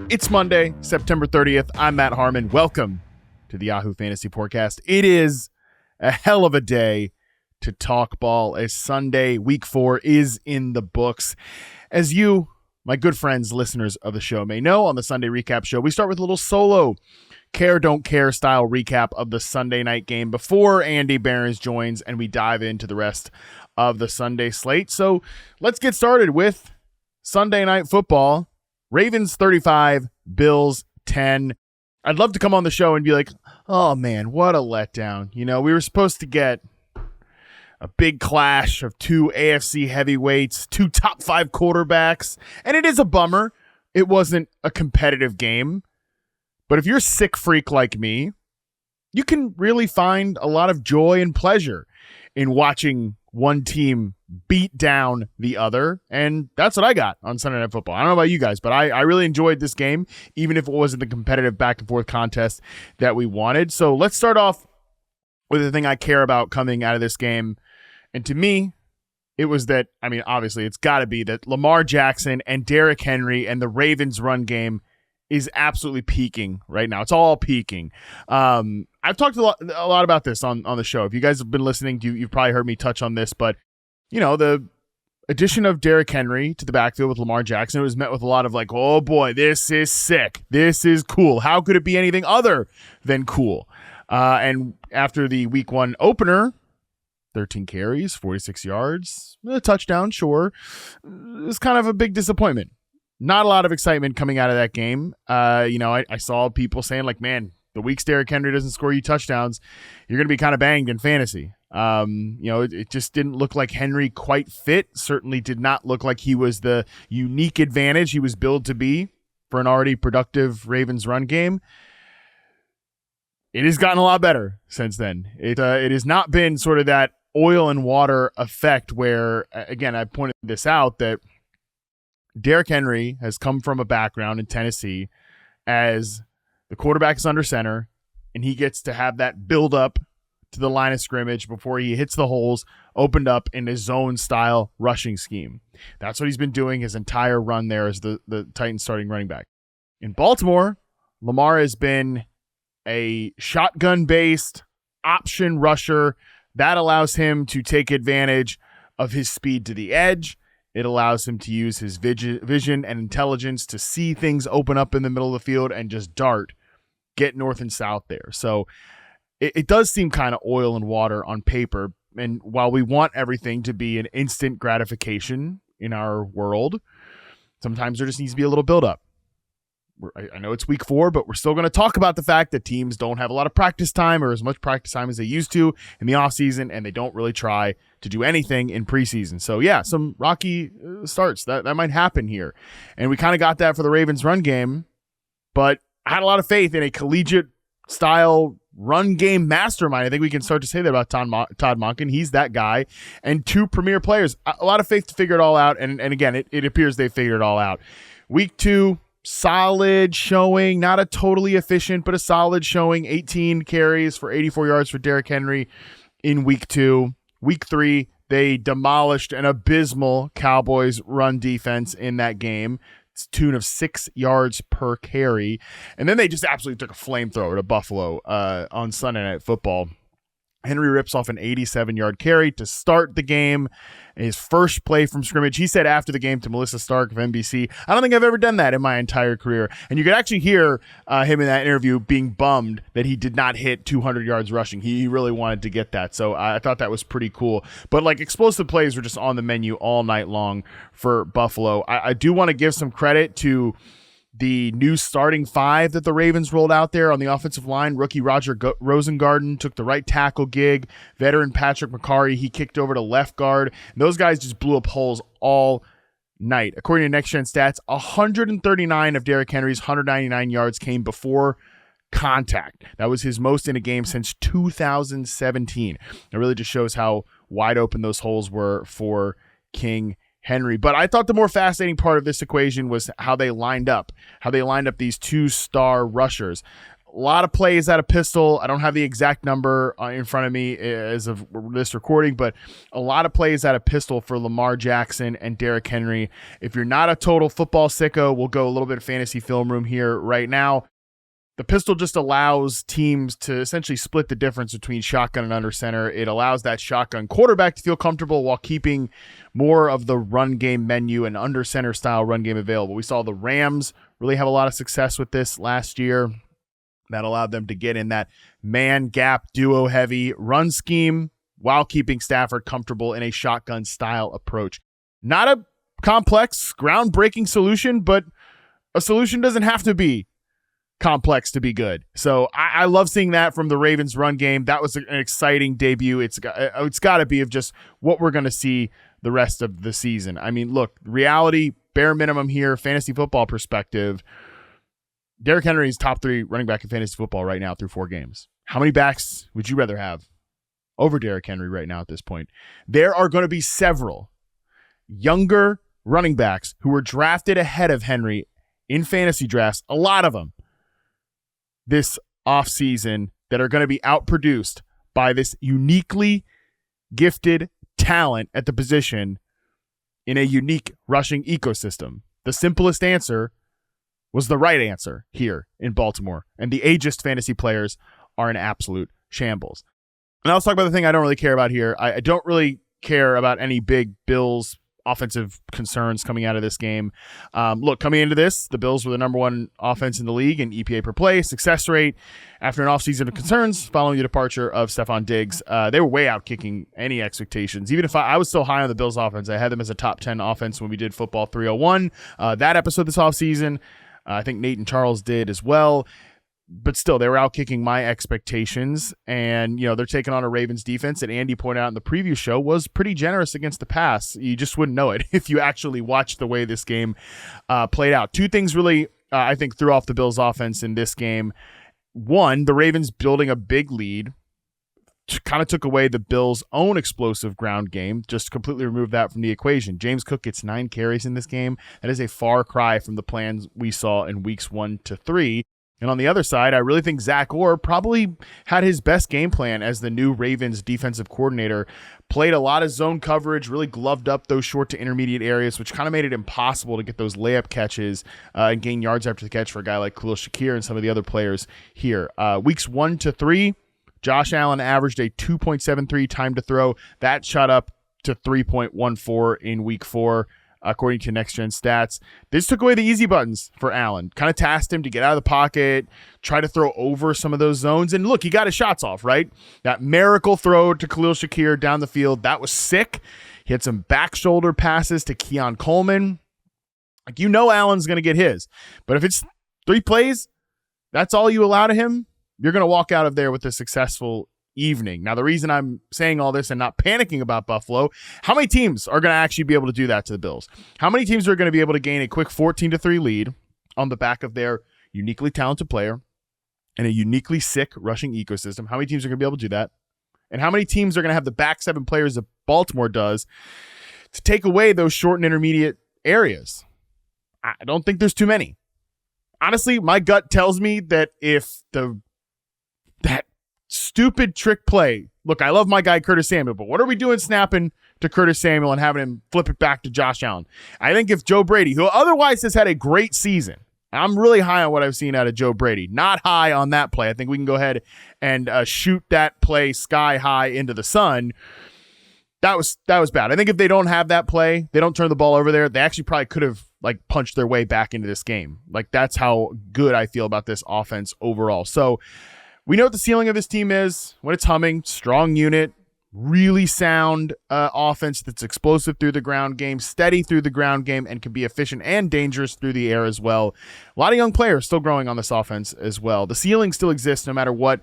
It's Monday, September 30th. I'm Matt Harmon. Welcome to the Yahoo Fantasy Forecast. It is a hell of a day to talk ball as Sunday, week 4 is in the books. As you, my good friends, listeners of the show may know, on the Sunday recap show, we start with a little solo care, don't care style recap of the Sunday night game before Andy Behrens joins and we dive into the rest of the Sunday slate. So let's get started with Sunday night football. Ravens 35, Bills 10. I'd love to come on the show and be like, oh man, what a letdown. You know, we were supposed to get a big clash of two AFC heavyweights, two top 5 quarterbacks, and it is a bummer. It wasn't a competitive game. But if you're a sick freak like me, you can really find a lot of joy and pleasure in watching one team beat down the other, and that's what I got on Sunday Night Football. I don't know about you guys, but I really enjoyed this game, even if it wasn't the competitive back-and-forth contest that we wanted. So let's start off with the thing I care about coming out of this game, and to me, it was that, I mean, obviously, it's got to be that Lamar Jackson and Derrick Henry and the Ravens' run game is absolutely peaking right now. It's all peaking. I've talked a lot about this on the show. If you guys have been listening, you've probably heard me touch on this, but you know, the addition of Derrick Henry to the backfield with Lamar Jackson, it was met with a lot of like, oh boy, this is sick. This is cool. How could it be anything other than cool? And after the week 1 opener, 13 carries, 46 yards, a touchdown, sure. It's kind of a big disappointment. Not a lot of excitement coming out of that game. I saw people saying like, man, the weeks Derrick Henry doesn't score you touchdowns, you're going to be kind of banged in fantasy. It just didn't look like Henry quite fit. Certainly did not look like he was the unique advantage he was billed to be for an already productive Ravens run game. It has gotten a lot better since then. It has not been sort of that oil and water effect where, again, I pointed this out, that Derrick Henry has come from a background in Tennessee as the quarterback is under center, and he gets to have that build up to the line of scrimmage before he hits the holes opened up in his zone-style rushing scheme. That's what he's been doing his entire run there as the Titans starting running back. In Baltimore, Lamar has been a shotgun-based option rusher. That allows him to take advantage of his speed to the edge. It allows him to use his vision and intelligence to see things open up in the middle of the field and just dart, get north and south there. So it does seem kind of oil and water on paper. And while we want everything to be an instant gratification in our world, sometimes there just needs to be a little buildup. I know it's week 4, but we're still going to talk about the fact that teams don't have a lot of practice time or as much practice time as they used to in the offseason, and they don't really try to do anything in preseason. So, yeah, some rocky starts. That might happen here. And we kind of got that for the Ravens run game, but I had a lot of faith in a collegiate-style run game mastermind. I think we can start to say that about Todd Monken. He's that guy. And 2 premier players. A lot of faith to figure it all out, and again, it appears they figured it all out. Week 2, solid showing, not a totally efficient, but a solid showing. 18 carries for 84 yards for Derrick Henry in week 2. Week 3, they demolished an abysmal Cowboys run defense in that game. It's a tune of 6 yards per carry. And then they just absolutely took a flamethrower to Buffalo on Sunday Night Football. Henry rips off an 87-yard carry to start the game. His first play from scrimmage. He said after the game to Melissa Stark of NBC, I don't think I've ever done that in my entire career. And you could actually hear him in that interview being bummed that he did not hit 200 yards rushing. He really wanted to get that. So I thought that was pretty cool. But like explosive plays were just on the menu all night long for Buffalo. I do want to give some credit to the new starting 5 that the Ravens rolled out there on the offensive line. Rookie Roger Rosengarten took the right tackle gig. Veteran Patrick McCarry, he kicked over to left guard. And those guys just blew up holes all night. According to Next Gen Stats, 139 of Derrick Henry's 199 yards came before contact. That was his most in a game since 2017. It really just shows how wide open those holes were for King Henry. But I thought the more fascinating part of this equation was how they lined up these 2-star rushers. lot of plays out of pistol. I don't have the exact number in front of me as of this recording, but a lot of plays out of pistol for Lamar Jackson and Derrick Henry. If you're not a total football sicko, we'll go a little bit of fantasy film room here right now. The pistol just allows teams to essentially split the difference between shotgun and under center. It allows that shotgun quarterback to feel comfortable while keeping more of the run game menu and under center style run game available. We saw the Rams really have a lot of success with this last year. That allowed them to get in that man gap duo heavy run scheme while keeping Stafford comfortable in a shotgun style approach. Not a complex, groundbreaking solution, but a solution doesn't have to be complex to be good. So I love seeing that from the Ravens run game. That was an exciting debut. It's got to be of just what we're going to see the rest of the season. I mean, look, reality, bare minimum here, fantasy football perspective, Derrick Henry is top 3 running back in fantasy football right now through 4 games. How many backs would you rather have over Derrick Henry right now at this point? There are going to be several younger running backs who were drafted ahead of Henry in fantasy drafts, a lot of them, this offseason, that are going to be outproduced by this uniquely gifted talent at the position in a unique rushing ecosystem. The simplest answer was the right answer here in Baltimore, and the ageist fantasy players are in absolute shambles. And let's talk about the thing I don't really care about here. I don't really care about any big Bills offensive concerns coming out of this game. Look, coming into this, the Bills were the number 1 offense in the league in EPA per play, success rate. After an offseason of concerns following the departure of Stephon Diggs, they were way out kicking any expectations. Even if I was still high on the Bills offense, I had them as a top 10 offense when we did Football 301. That episode this offseason, I think Nate and Charles did as well. But still, they were out kicking my expectations, and they're taking on a Ravens defense that Andy pointed out in the preview show was pretty generous against the pass. You just wouldn't know it if you actually watched the way this game played out. 2 things really, I think, threw off the Bills' offense in this game. One, the Ravens building a big lead kind of took away the Bills' own explosive ground game, just completely removed that from the equation. James Cook gets 9 carries in this game. That is a far cry from the plans we saw in weeks 1 to 3. And on the other side, I really think Zach Orr probably had his best game plan as the new Ravens defensive coordinator. Played a lot of zone coverage, really gloved up those short to intermediate areas, which kind of made it impossible to get those layup catches and gain yards after the catch for a guy like Khalil Shakir and some of the other players here. Weeks 1 to 3, Josh Allen averaged a 2.73 time to throw. That shot up to 3.14 in week 4. According to Next Gen Stats. This took away the easy buttons for Allen. Kind of tasked him to get out of the pocket, try to throw over some of those zones. And look, he got his shots off, right? That miracle throw to Khalil Shakir down the field, that was sick. He had some back shoulder passes to Keon Coleman. Like, Allen's going to get his. But if it's 3 plays, that's all you allow to him, you're going to walk out of there with a successful evening. Now, the reason I'm saying all this and not panicking about Buffalo, how many teams are going to actually be able to do that to the Bills? How many teams are going to be able to gain a quick 14-3 lead on the back of their uniquely talented player and a uniquely sick rushing ecosystem? How many teams are going to be able to do that? And how many teams are going to have the back 7 players that Baltimore does to take away those short and intermediate areas? I don't think there's too many. Honestly, my gut tells me that if that stupid trick play. Look, I love my guy Curtis Samuel, but what are we doing snapping to Curtis Samuel and having him flip it back to Josh Allen? I think if Joe Brady, who otherwise has had a great season, I'm really high on what I've seen out of Joe Brady. Not high on that play. I think we can go ahead and shoot that play sky high into the sun. That was bad. I think if they don't have that play, they don't turn the ball over there, they actually probably could have punched their way back into this game. That's how good I feel about this offense overall. So we know what the ceiling of this team is when it's humming. Strong unit, really sound offense that's explosive through the ground game, steady through the ground game, and can be efficient and dangerous through the air as well. A lot of young players still growing on this offense as well. The ceiling still exists no matter what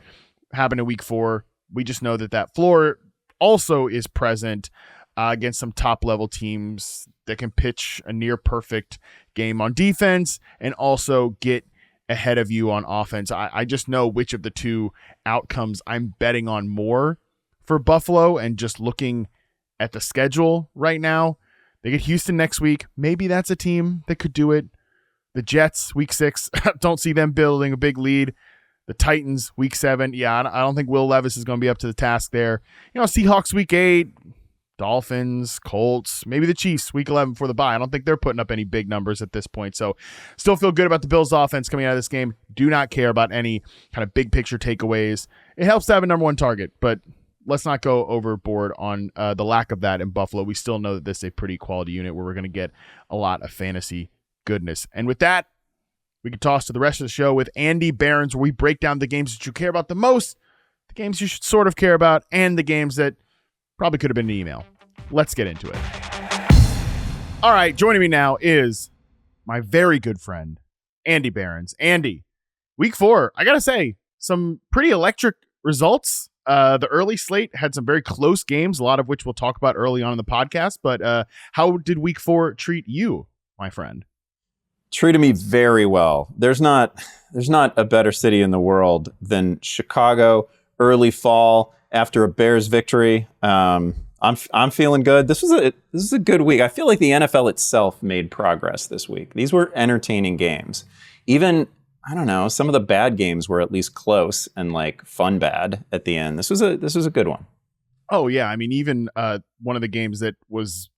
happened in week 4. We just know that floor also is present against some top-level teams that can pitch a near-perfect game on defense and also get ahead of you on offense. I just know which of the 2 outcomes I'm betting on more for Buffalo, and just looking at the schedule right now, they get Houston next week. Maybe that's a team that could do it. The Jets, week 6, don't see them building a big lead. The Titans, week 7. Yeah, I don't think Will Levis is going to be up to the task there. Seahawks, week 8. Dolphins, Colts, maybe the Chiefs, week 11 before the bye. I don't think they're putting up any big numbers at this point. So still feel good about the Bills offense coming out of this game. Do not care about any kind of big picture takeaways. It helps to have a number one target, but let's not go overboard on the lack of that in Buffalo. We still know that this is a pretty quality unit where we're going to get a lot of fantasy goodness. And with that, we can toss to the rest of the show with Andy Behrens, where we break down the games that you care about the most, the games you should sort of care about, and the games that probably could have been an email. Let's get into it. All right, joining me now is my very good friend, Andy Behrens. Andy, week 4, I got to say, some pretty electric results. The early slate had some very close games, a lot of which we'll talk about early on in the podcast. But how did week 4 treat you, my friend? Treated me very well. There's not a better city in the world than Chicago. Early fall after a Bears victory. I'm feeling good. This is a good week. I feel like the NFL itself made progress this week. These were entertaining games. Even, I don't know, some of the bad games were at least close and like fun bad at the end. This was a good one. Oh yeah, I mean, even one of the games that was,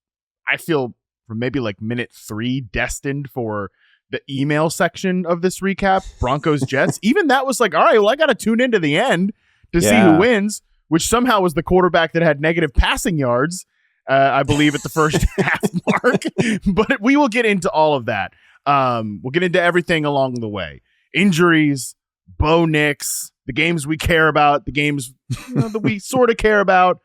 I feel, from maybe like minute 3 destined for the email section of this recap, Broncos Jets. Even that was like, all right, well, I got to tune into the end to see who wins, which somehow was the quarterback that had negative passing yards, I believe, at the first half mark. But we will get into all of that. We'll get into everything along the way. Injuries, Bo Nix, the games we care about, the games that we sort of care about,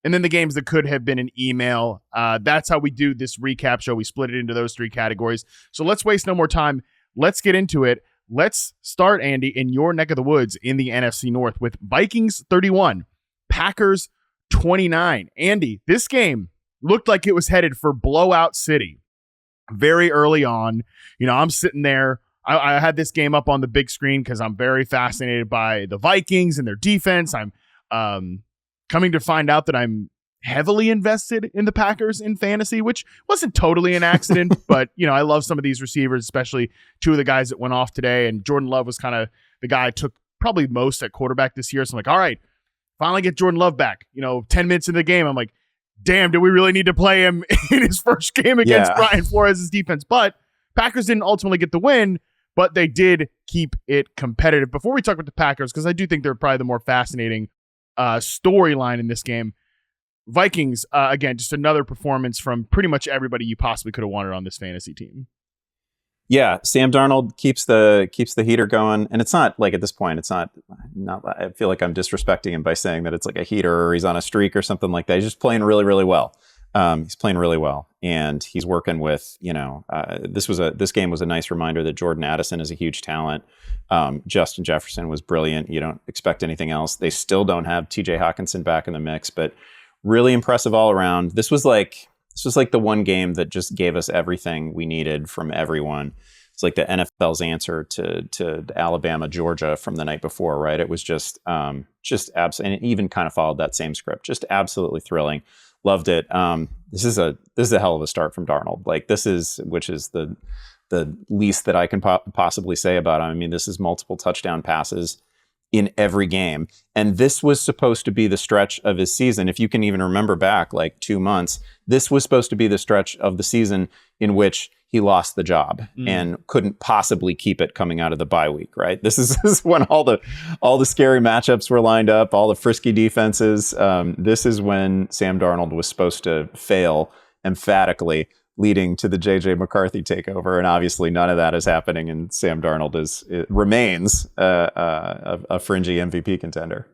and then the games that could have been an email. That's how we do this recap show. We split it into those 3 categories. So let's waste no more time. Let's get into it. Let's start, Andy, in your neck of the woods in the NFC North with Vikings 31, Packers 29. Andy, this game looked like it was headed for blowout city very early on. I'm sitting there. I had this game up on the big screen because I'm very fascinated by the Vikings and their defense. I'm coming to find out that I'm heavily invested in the Packers in fantasy, which wasn't totally an accident, but I love some of these receivers, especially 2 of the guys that went off today. And Jordan Love was kind of the guy I took probably most at quarterback this year. So I'm like, all right, finally get Jordan Love back. 10 minutes into the game, I'm like, damn, do we really need to play him in his first game against Brian Flores' defense? But Packers didn't ultimately get the win, but they did keep it competitive. Before we talk about the Packers, because I do think they're probably the more fascinating storyline in this game, Vikings, again, just another performance from pretty much everybody you possibly could have wanted on this fantasy team. Yeah, Sam Darnold keeps the heater going, and it's not like at this point, it's not. I feel like I'm disrespecting him by saying that it's like a heater or he's on a streak or something like that. He's just playing really, really well. He's playing really well, and he's working with this game was a nice reminder that Jordan Addison is a huge talent. Justin Jefferson was brilliant. You don't expect anything else. They still don't have T.J. Hawkinson back in the mix, but really impressive all around. This was like the one game that just gave us everything we needed from everyone. It's like the NFL's answer to Alabama, Georgia from the night before, right? It was just absolutely, and it even kind of followed that same script. Just absolutely thrilling. Loved it. This is a hell of a start from Darnold. Which is the least that I can possibly say about him. I mean, this is multiple touchdown passes in every game. And this was supposed to be the stretch of his season. If you can even remember back like 2 months, this was supposed to be the stretch of the season in which he lost the job and couldn't possibly keep it coming out of the bye week, right? This is when all the scary matchups were lined up, all the frisky defenses. This is when Sam Darnold was supposed to fail emphatically, leading to the J.J. McCarthy takeover. And obviously none of that is happening. And Sam Darnold remains a fringy MVP contender.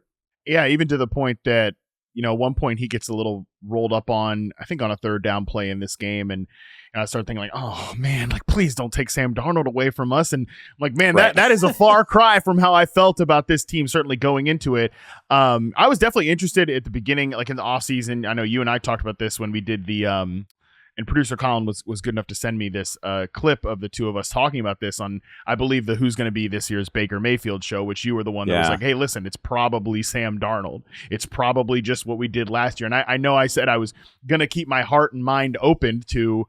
Yeah, even to the point that, at one point he gets a little rolled up on, I think on a 3rd down play in this game. And I started thinking like, oh man, like please don't take Sam Darnold away from us. And I'm like, man, right. that is a far cry from how I felt about this team, certainly going into it. I was definitely interested at the beginning, like in the offseason. I know you and I talked about this when we did the and producer Colin was good enough to send me this clip of the 2 of us talking about this on, I believe, the Who's Going to Be This Year's Baker Mayfield show, which you were the one that was like, hey, listen, it's probably Sam Darnold. It's probably just what we did last year. And I know I said I was going to keep my heart and mind open to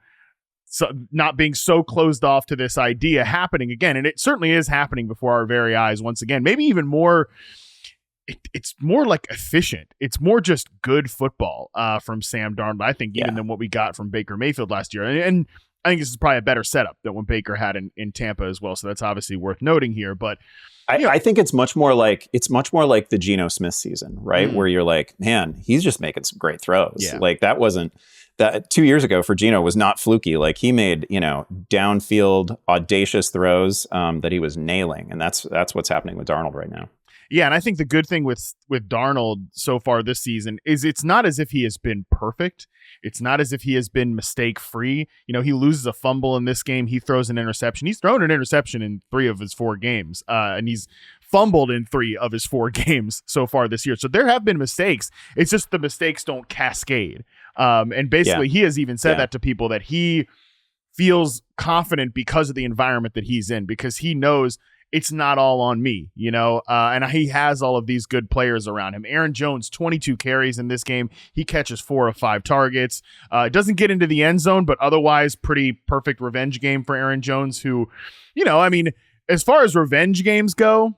not being so closed off to this idea happening again. And it certainly is happening before our very eyes once again, maybe even more. It's more like efficient. It's more just good football from Sam Darnold, I think, even than what we got from Baker Mayfield last year. And I think this is probably a better setup than what Baker had in Tampa as well. So that's obviously worth noting here. But I think it's much more like the Geno Smith season, right? Where you're like, man, he's just making some great throws. Yeah. Like that 2 years ago for Geno was not fluky. Like he made, downfield audacious throws that he was nailing. And that's what's happening with Darnold right now. Yeah, and I think the good thing with Darnold so far this season is it's not as if he has been perfect. It's not as if he has been mistake-free. He loses a fumble in this game. He throws an interception. He's thrown an interception in 3 of his 4 games, and he's fumbled in 3 of his 4 games so far this year. So there have been mistakes. It's just the mistakes don't cascade. And basically, he has even said that to people that he feels confident because of the environment that he's in, because he knows it's not all on me, and he has all of these good players around him. Aaron Jones, 22 carries in this game. He catches 4 of 5 targets. Doesn't get into the end zone, but otherwise pretty perfect revenge game for Aaron Jones, who, as far as revenge games go,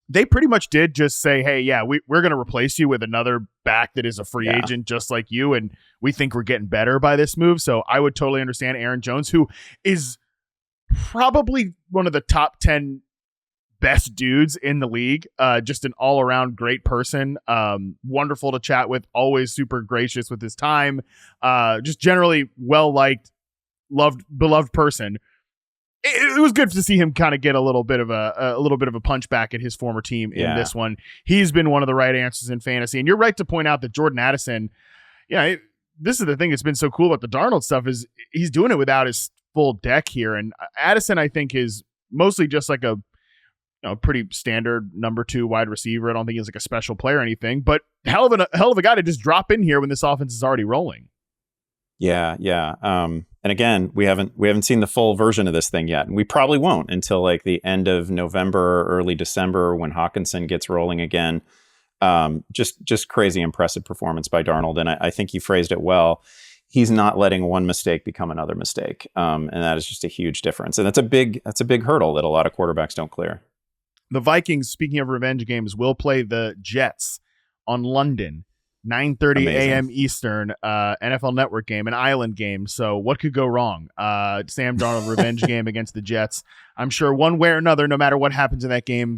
they pretty much did just say, hey, yeah, we're going to replace you with another back that is a free agent just like you, and we think we're getting better by this move. So I would totally understand Aaron Jones, who is probably one of the top 10 best dudes in the league. Just an all-around great person. Wonderful to chat with. Always super gracious with his time. Just generally well-liked, beloved person. It was good to see him kind of get a little bit of a punch back at his former team in this one. He's been one of the right answers in fantasy. And you're right to point out that Jordan Addison, this is the thing that's been so cool about the Darnold stuff is he's doing it without his full deck here. And Addison, I think, is mostly just like a pretty standard number 2 wide receiver. I don't think he's like a special player or anything, but hell of a guy to just drop in here when this offense is already rolling. Yeah. And again, we haven't seen the full version of this thing yet. And we probably won't until like the end of November or early December when Hawkinson gets rolling again. Just crazy impressive performance by Darnold. And I think you phrased it well. He's not letting one mistake become another mistake. And that is just a huge difference. And that's a big hurdle that a lot of quarterbacks don't clear. The Vikings, speaking of revenge games, will play the Jets on London, 9:30 a.m. Eastern, NFL Network game, an island game. So what could go wrong? Sam Darnold revenge game against the Jets. I'm sure one way or another, no matter what happens in that game,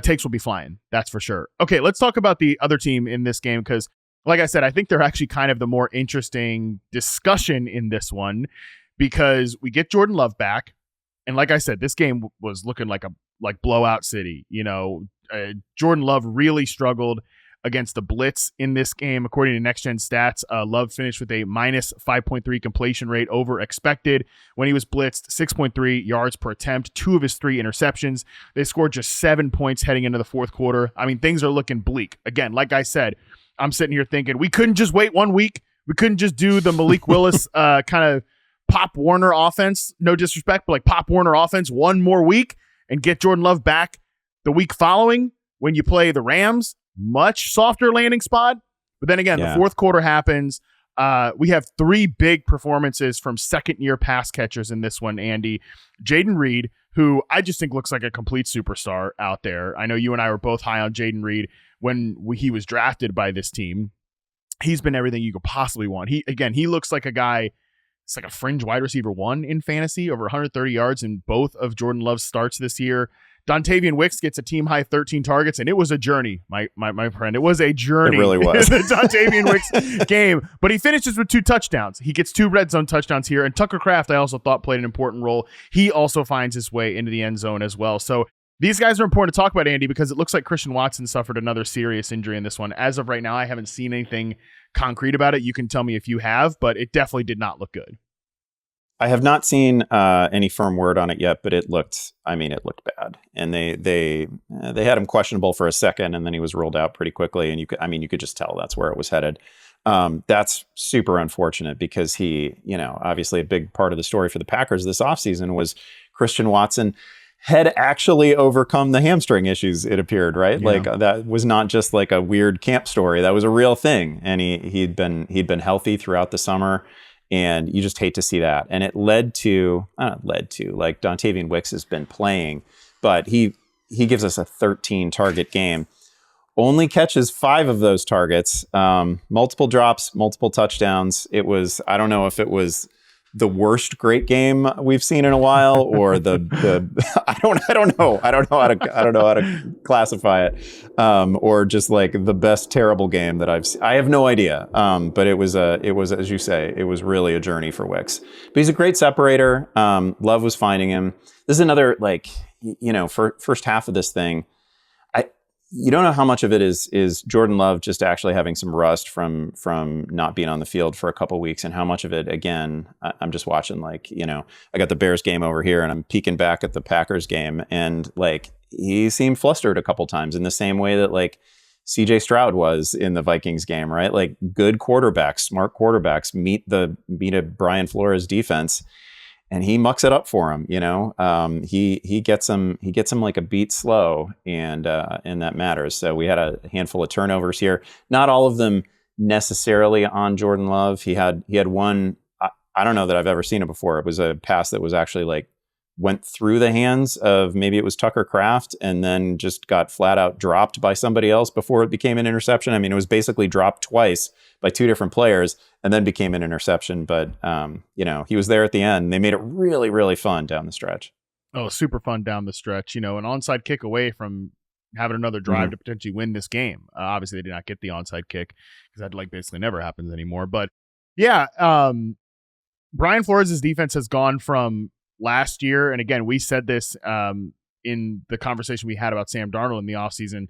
takes will be flying. That's for sure. Okay, let's talk about the other team in this game because, like I said, I think they're actually kind of the more interesting discussion in this one because we get Jordan Love back. And like I said, this game was looking like blowout city. Jordan Love really struggled against the blitz in this game. According to Next Gen Stats, Love finished with a minus 5.3 completion rate over expected. When he was blitzed, 6.3 yards per attempt, 2 of his 3 interceptions. They scored just 7 points heading into the fourth quarter. I mean, things are looking bleak. Again, like I said, I'm sitting here thinking we couldn't just wait 1 week. We couldn't just do the Malik Willis kind of Pop Warner offense. No disrespect, but like Pop Warner offense 1 more week and get Jordan Love back the week following when you play the Rams. Much softer landing spot. But then again, the fourth quarter happens. We have 3 big performances from second-year pass catchers in this one, Andy. Jayden Reed, who I just think looks like a complete superstar out there. I know you and I were both high on Jayden Reed when he was drafted by this team. He's been everything you could possibly want. He looks like a guy, it's like a fringe wide receiver 1 in fantasy, over 130 yards in both of Jordan Love's starts this year. Dontavian Wicks gets a team-high 13 targets, and it was a journey, my friend. It was a journey. It really was. The Dontavian Wicks game. But he finishes with 2 touchdowns. He gets 2 red zone touchdowns here. And Tucker Kraft, I also thought, played an important role. He also finds his way into the end zone as well. So these guys are important to talk about, Andy, because it looks like Christian Watson suffered another serious injury in this one. As of right now, I haven't seen anything concrete about it. You can tell me if you have, but it definitely did not look good. I have not seen any firm word on it yet, but it looked bad. And they had him questionable for a second, and then he was ruled out pretty quickly. And you could just tell that's where it was headed. That's super unfortunate because he, obviously a big part of the story for the Packers this offseason was Christian Watson had actually overcome the hamstring issues, it appeared, right? Yeah. Like that was not just like a weird camp story. That was a real thing. And he'd been healthy throughout the summer. And you just hate to see that. And it led to like Dontavian Wicks has been playing, but he gives us a 13 target game. Only catches 5 of those targets, multiple drops, multiple touchdowns. It was, I don't know if it was the worst great game we've seen in a while, or the I don't know how to classify it, or just like the best terrible game that I've seen. I have no idea. But it was as you say, it was really a journey for Wicks. But he's a great separator. Love was finding him. This is another, like, for first half of this thing. You don't know how much of it is Jordan Love just actually having some rust from not being on the field for a couple of weeks, and how much of it, again, I'm just watching, like, I got the Bears game over here and I'm peeking back at the Packers game, and like he seemed flustered a couple times in the same way that like CJ Stroud was in the Vikings game, right? Like good quarterbacks, smart quarterbacks meet a Brian Flores defense, and he mucks it up for him. He gets him like a beat slow, and that matters. So we had a handful of turnovers here. Not all of them necessarily on Jordan Love. He had one. I don't know that I've ever seen it before. It was a pass that was actually like went through the hands of, maybe it was Tucker Kraft, and then just got flat out dropped by somebody else before it became an interception. I mean, it was basically dropped twice by 2 different players and then became an interception. But, he was there at the end. They made it really, really fun down the stretch. Oh, super fun down the stretch. An onside kick away from having another drive to potentially win this game. Obviously, they did not get the onside kick, because that like basically never happens anymore. But yeah, Brian Flores' defense has gone from last year, and again, we said this in the conversation we had about Sam Darnold in the offseason.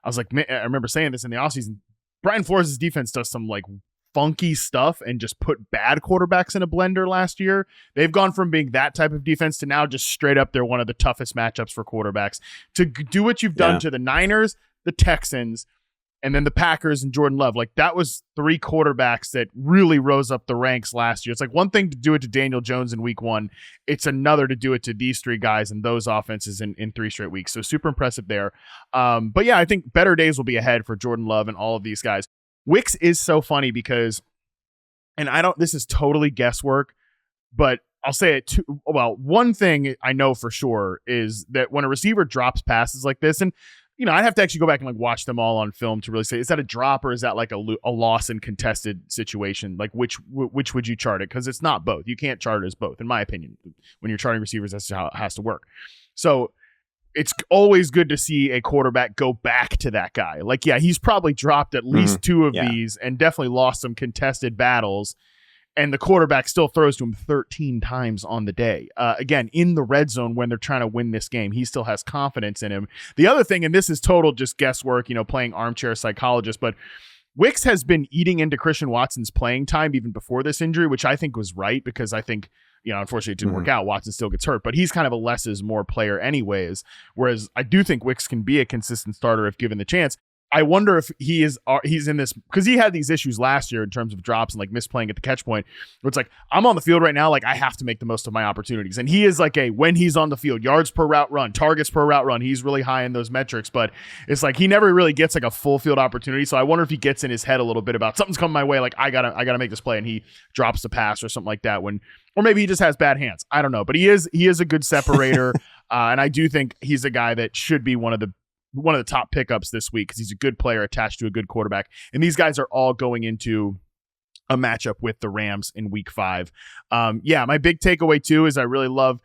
I was like, I remember saying this in the offseason. Brian Flores' defense does some like funky stuff and just put bad quarterbacks in a blender last year. They've gone from being that type of defense to now just straight up, they're one of the toughest matchups for quarterbacks. To do what you've done to the Niners, the Texans, and then the Packers and Jordan Love, like that was 3 quarterbacks that really rose up the ranks last year. It's like one thing to do it to Daniel Jones in week 1. It's another to do it to these 3 guys and those offenses in 3 straight weeks. So super impressive there. But yeah, I think better days will be ahead for Jordan Love and all of these guys. Wicks is so funny because, and this is totally guesswork, but I'll say it too. Well, one thing I know for sure is that when a receiver drops passes like this, and I'd have to actually go back and like watch them all on film to really say, is that a drop or is that like a loss in contested situation? Like which would you chart it? Because it's not both. You can't chart it as both, in my opinion. When you're charting receivers, that's how it has to work. So it's always good to see a quarterback go back to that guy. Like, yeah, he's probably dropped at least 2 of these and definitely lost some contested battles. And the quarterback still throws to him 13 times on the day. Again, in the red zone when they're trying to win this game, he still has confidence in him. The other thing, and this is total just guesswork, playing armchair psychologist, but Wicks has been eating into Christian Watson's playing time even before this injury, which I think was right, because I think, unfortunately it didn't work out. Watson still gets hurt, but he's kind of a less is more player anyways. Whereas I do think Wicks can be a consistent starter if given the chance. I wonder if he's in this, because he had these issues last year in terms of drops and like misplaying at the catch point, where it's like, I'm on the field right now, like I have to make the most of my opportunities. And he is like when he's on the field, yards per route run, targets per route run, he's really high in those metrics, but it's like he never really gets like a full field opportunity. So I wonder if he gets in his head a little bit about something's coming my way, like I gotta make this play, and he drops the pass or something like that, or maybe he just has bad hands. I don't know, but he is a good separator. And I do think he's a guy that should be one of the top pickups this week, because he's a good player attached to a good quarterback. And these guys are all going into a matchup with the Rams in week 5. My big takeaway too is I really love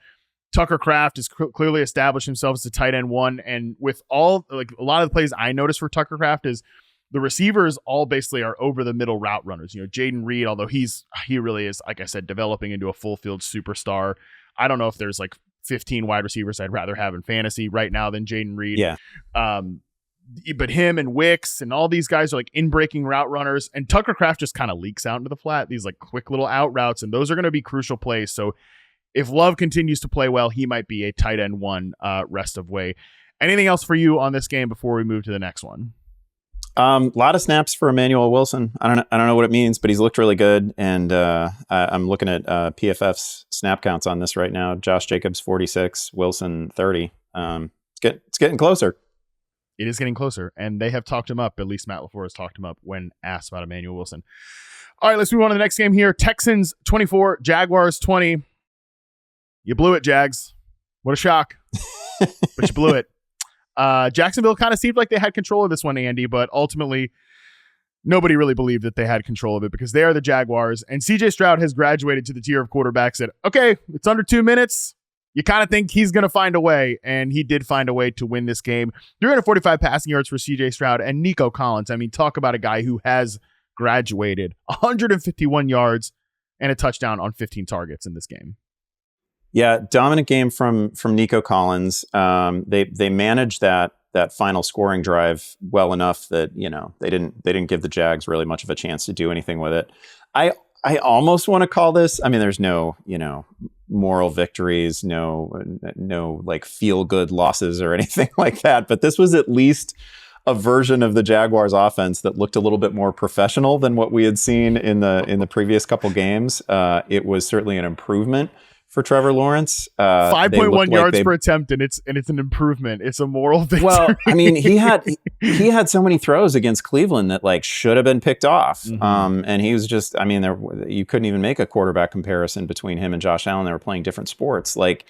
Tucker Kraft has clearly established himself as a tight end 1. And with all, like a lot of the plays I noticed for Tucker Kraft is the receivers all basically are over the middle route runners. Jayden Reed, although he really is, like I said, developing into a full field superstar. I don't know if there's like 15 wide receivers I'd rather have in fantasy right now than Jayden Reed. Yeah. But him and Wicks and all these guys are like in-breaking route runners, and Tucker Kraft just kind of leaks out into the flat, these like quick little out routes, and those are going to be crucial plays. So if Love continues to play well, he might be a tight end 1 rest of way. Anything else for you on this game before we move to the next one? A lot of snaps for Emmanuel Wilson. I don't know what it means, but he's looked really good. And I'm looking at PFF's snap counts on this right now. Josh Jacobs 46, Wilson 30. It's getting closer. It is getting closer, and they have talked him up. At least Matt LaFleur has talked him up when asked about Emmanuel Wilson. All right, let's move on to the next game here. Texans 24, Jaguars 20. You blew it, Jags. What a shock. But you blew it. Jacksonville kind of seemed like they had control of this one, Andy, but ultimately nobody really believed that they had control of it because they are the Jaguars. And CJ Stroud has graduated to the tier of quarterbacks that, okay, it's under 2 minutes. You kind of think he's going to find a way, and he did find a way to win this game. 345 passing yards for CJ Stroud and Nico Collins. I mean, talk about a guy who has graduated. 151 yards and a touchdown on 15 targets in this game. Yeah, dominant game from Nico Collins. They managed that final scoring drive well enough that, you know, they didn't give the Jags really much of a chance to do anything with it. I almost want to call this, I mean, there's no, you know, moral victories, no like feel good losses or anything like that, but this was at least a version of the Jaguars offense that looked a little bit more professional than what we had seen in the previous couple games. It was certainly an improvement for Trevor Lawrence. 5.1 yards per attempt, and it's an improvement. It's a moral victory. Well, I mean, he had so many throws against Cleveland that like should have been picked off. Mm-hmm. And he was just, I mean, you couldn't even make a quarterback comparison between him and Josh Allen. They were playing different sports. Like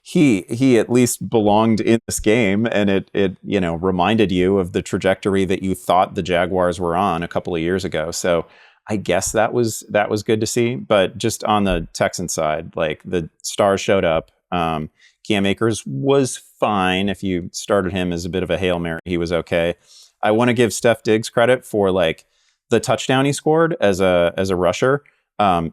he at least belonged in this game, and it you know, reminded you of the trajectory that you thought the Jaguars were on a couple of years ago. So I guess that was good to see. But just on the Texan side, like the stars showed up. Cam Akers was fine. If you started him as a bit of a Hail Mary, he was okay. I want to give Steph Diggs credit for like the touchdown he scored as a rusher.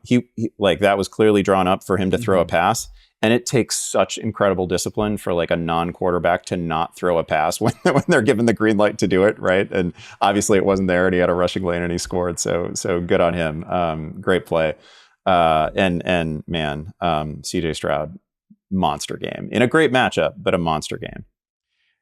He like that was clearly drawn up for him to throw a pass. And it takes such incredible discipline for like a non-quarterback to not throw a pass when they're given the green light to do it, right? And obviously it wasn't there, and he had a rushing lane and he scored. So good on him. Great play. And man, CJ Stroud, monster game in a great matchup, but a monster game.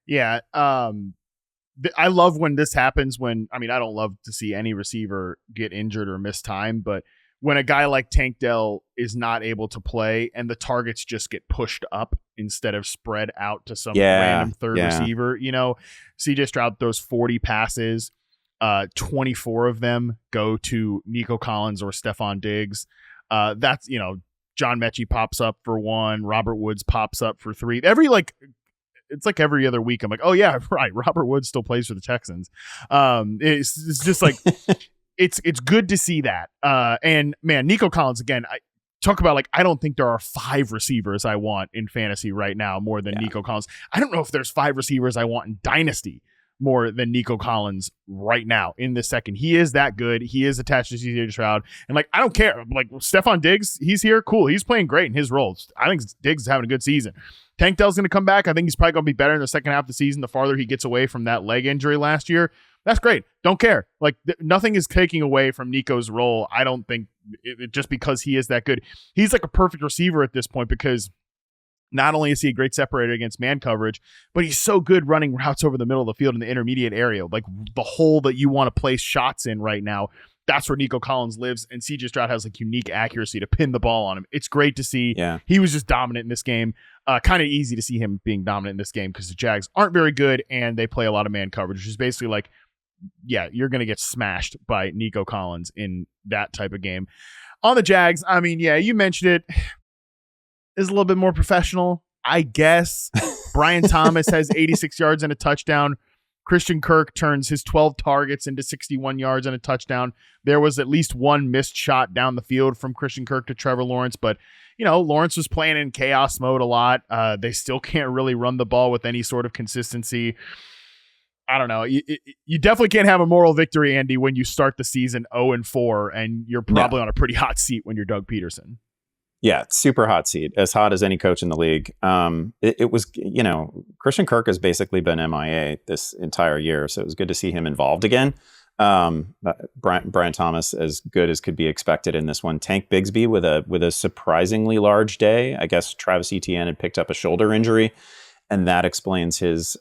Yeah. I love when this happens. When, I mean, I don't love to see any receiver get injured or miss time, but when a guy like Tank Dell is not able to play and the targets just get pushed up instead of spread out to some random third receiver, you know, CJ Stroud throws 40 passes, 24 of them go to Nico Collins or Stephon Diggs. That's, you know, John Mechie pops up for 1, Robert Woods pops up for 3. It's like every other week I'm like, oh yeah, right, Robert Woods still plays for the Texans. It's just like It's good to see that. And man, Nico Collins, again, I talk about like, I don't think there are 5 receivers I want in fantasy right now more than Nico Collins. I don't know if there's 5 receivers I want in Dynasty more than Nico Collins right now in this second. He is that good. He is attached to CJ Stroud. And like, I don't care. Like Stephon Diggs, he's here. Cool. He's playing great in his roles. I think Diggs is having a good season. Tank Dell's going to come back. I think he's probably going to be better in the second half of the season the farther he gets away from that leg injury last year. That's great. Don't care. Like nothing is taking away from Nico's role. I don't think just because he is that good. He's like a perfect receiver at this point because not only is he a great separator against man coverage, but he's so good running routes over the middle of the field in the intermediate area, like the hole that you want to place shots in right now. That's where Nico Collins lives, and CJ Stroud has like unique accuracy to pin the ball on him. It's great to see. Yeah. He was just dominant in this game. Kind of easy to see him being dominant in this game because the Jags aren't very good and they play a lot of man coverage, which is basically like, yeah, you're going to get smashed by Nico Collins in that type of game. On the Jags, I mean, yeah, you mentioned it. Is a little bit more professional, I guess. Brian Thomas has 86 yards and a touchdown. Christian Kirk turns his 12 targets into 61 yards and a touchdown. There was at least one missed shot down the field from Christian Kirk to Trevor Lawrence, but you know, Lawrence was playing in chaos mode a lot. They still can't really run the ball with any sort of consistency. I don't know. You definitely can't have a moral victory, Andy, when you start the season 0-4 and you're probably on a pretty hot seat when you're Doug Peterson. Yeah, super hot seat, as hot as any coach in the league. It was, you know, Christian Kirk has basically been MIA this entire year, so it was good to see him involved again. Brian Thomas, as good as could be expected in this one. Tank Bigsby with a surprisingly large day. I guess Travis Etienne had picked up a shoulder injury, and that explains his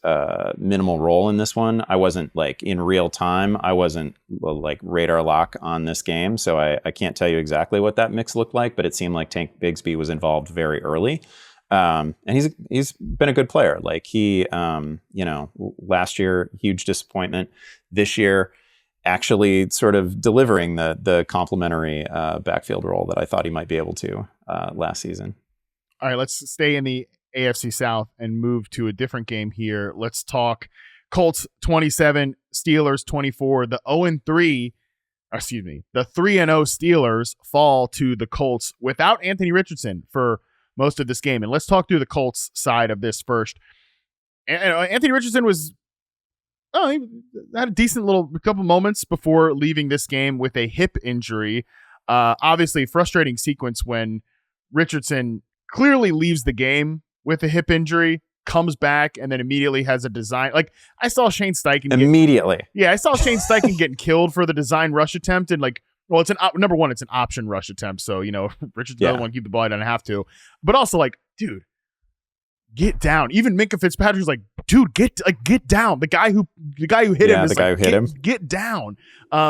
minimal role in this one. I wasn't like in real time. I wasn't like radar lock on this game, so I can't tell you exactly what that mix looked like. But it seemed like Tank Bigsby was involved very early, and he's been a good player. Like he, you know, last year huge disappointment. This year actually sort of delivering the complementary backfield role that I thought he might be able to last season. All right, let's stay in the AFC South and move to a different game here. Let's talk Colts 27, Steelers 24. The 3-0 Steelers fall to the Colts without Anthony Richardson for most of this game. And let's talk through the Colts side of this first. Anthony Richardson he had a decent couple moments before leaving this game with a hip injury. Obviously, frustrating sequence when Richardson clearly leaves the game with a hip injury, comes back, and then immediately has a design. Like, I saw Shane Steichen I saw Shane Steichen getting killed for the design rush attempt, and it's number one, it's an option rush attempt, so Richardson doesn't want to keep the ball, he doesn't have to. But also, dude, get down. Even Minka Fitzpatrick's like, dude, get down. The guy who hit him is get down.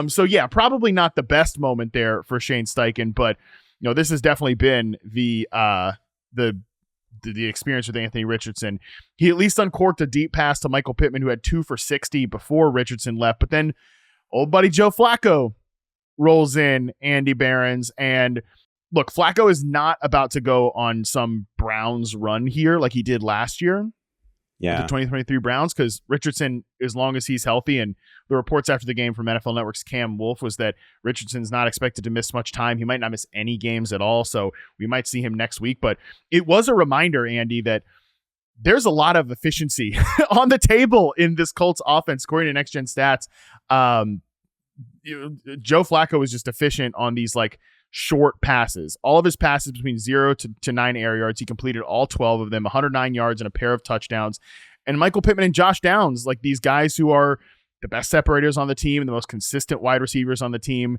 So yeah, probably not the best moment there for Shane Steichen, but this has definitely been the experience with Anthony Richardson. He at least uncorked a deep pass to Michael Pittman, who had 2 for 60 before Richardson left. But then old buddy Joe Flacco rolls in, Andy Behrens. And look, Flacco is not about to go on some Browns run here like he did last year. Yeah. The 2023 Browns, because Richardson, as long as he's healthy, and the reports after the game from NFL Network's Cam Wolfe was that Richardson's not expected to miss much time. He might not miss any games at all, so we might see him next week. But it was a reminder, Andy, that there's a lot of efficiency on the table in this Colts offense, according to Next Gen Stats. Joe Flacco is just efficient on these short passes. All of his passes between 0 to 9 air yards, he completed all 12 of them, 109 yards and a pair of touchdowns. And Michael Pittman and Josh Downs, these guys who are the best separators on the team, the most consistent wide receivers on the team,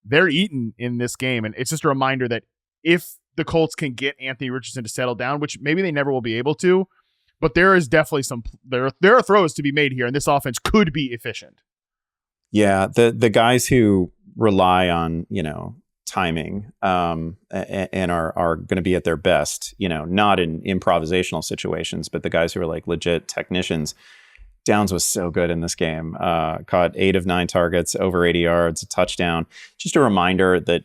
they're eaten in this game. And it's just a reminder that if the Colts can get Anthony Richardson to settle down, which maybe they never will be able to, but there is definitely there are throws to be made here, and this offense could be efficient. Yeah, the guys who rely on, timing and are going to be at their best, not in improvisational situations, but the guys who are legit technicians. Downs was so good in this game. Caught 8 of 9 targets, over 80 yards, a touchdown. Just a reminder that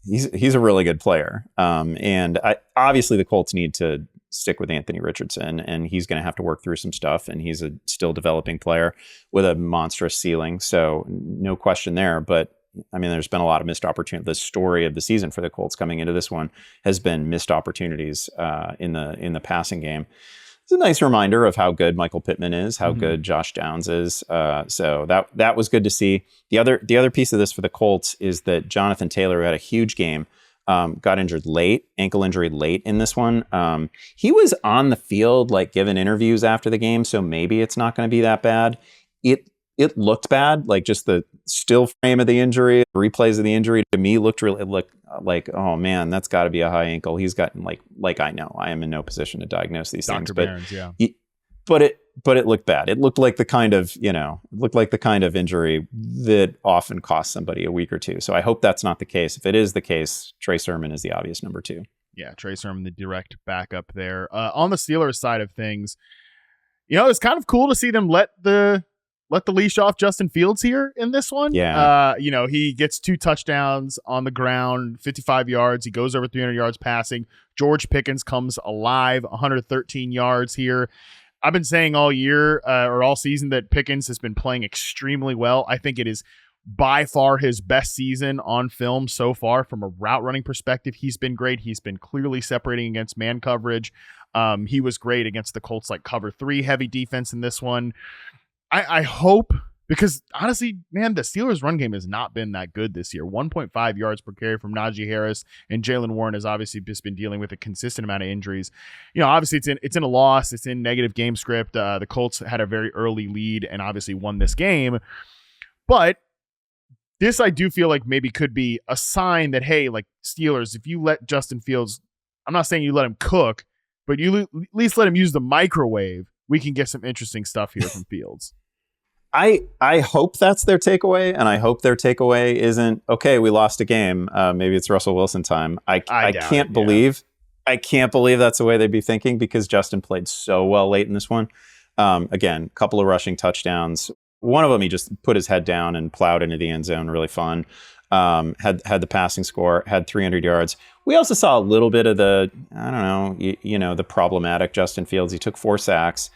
he's a really good player. And obviously the Colts need to stick with Anthony Richardson, and he's going to have to work through some stuff, and he's a still developing player with a monstrous ceiling. So no question there. But there's been a lot of missed opportunities. The story of the season for the Colts coming into this one has been missed opportunities in the passing game. It's a nice reminder of how good Michael Pittman is, how good Josh Downs is. So that was good to see. The other piece of this for the Colts is that Jonathan Taylor, who had a huge game, got injured late, ankle injury late in this one. He was on the field, giving interviews after the game, so maybe it's not going to be that bad. It looked bad, just the still frame of the injury, replays of the injury to me looked like, oh man, that's got to be a high ankle. He's gotten I know I am in no position to diagnose these things, Behrens, yeah. But it looked bad. It looked like the kind of injury that often costs somebody a week or two. So I hope that's not the case. If it is the case, Trey Sermon is the obvious number 2. Yeah, Trey Sermon, the direct backup there. On the Steelers side of things, it's kind of cool to see them let the leash off Justin Fields here in this one. Yeah. He gets 2 touchdowns on the ground, 55 yards. He goes over 300 yards passing. George Pickens comes alive, 113 yards here. I've been saying all year or all season that Pickens has been playing extremely well. I think it is by far his best season on film so far from a route running perspective. He's been great. He's been clearly separating against man coverage. He was great against the Colts cover 3 heavy defense in this one. I hope, because honestly, man, the Steelers' run game has not been that good this year. 1.5 yards per carry from Najee Harris, and Jaylen Warren has obviously just been dealing with a consistent amount of injuries. Obviously it's in a loss. It's in negative game script. The Colts had a very early lead and obviously won this game. But this I do feel like maybe could be a sign that, hey, Steelers, if you let Justin Fields, I'm not saying you let him cook, but you at least let him use the microwave, we can get some interesting stuff here from Fields. I hope that's their takeaway, and I hope their takeaway isn't, okay, we lost a game, maybe it's Russell Wilson time. I can't believe that's the way they'd be thinking, because Justin played so well late in this one. Again, a couple of rushing touchdowns, one of them, he just put his head down and plowed into the end zone. Really fun. Had the passing score, had 300 yards. We also saw a little bit of the, I don't know, the problematic Justin Fields. He took 4 sacks.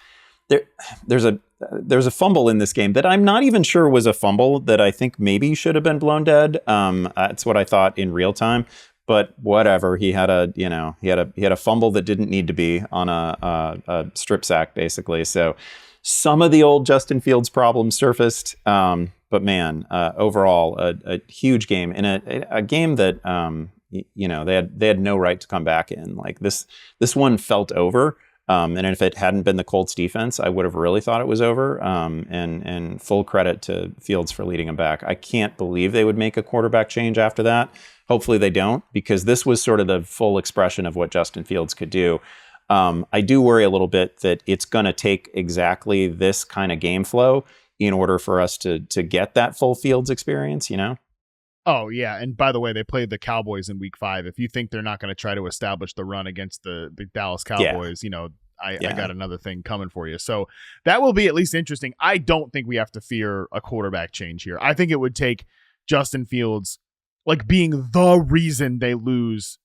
There's a fumble in this game that I'm not even sure was a fumble, that I think maybe should have been blown dead. That's what I thought in real time. But whatever, he had a fumble that didn't need to be on a strip sack, basically. So some of the old Justin Fields problems surfaced. But man, overall, a huge game, in a game that they had no right to come back in. Like this one felt over. And if it hadn't been the Colts defense, I would have really thought it was over. And full credit to Fields for leading him back. I can't believe they would make a quarterback change after that. Hopefully they don't, because this was sort of the full expression of what Justin Fields could do. I do worry a little bit that it's going to take exactly this kind of game flow in order for us to get that full Fields experience, Oh, yeah. And by the way, they played the Cowboys in week 5. If you think they're not going to try to establish the run against the Dallas Cowboys, I got another thing coming for you. So that will be at least interesting. I don't think we have to fear a quarterback change here. I think it would take Justin Fields being the reason they lose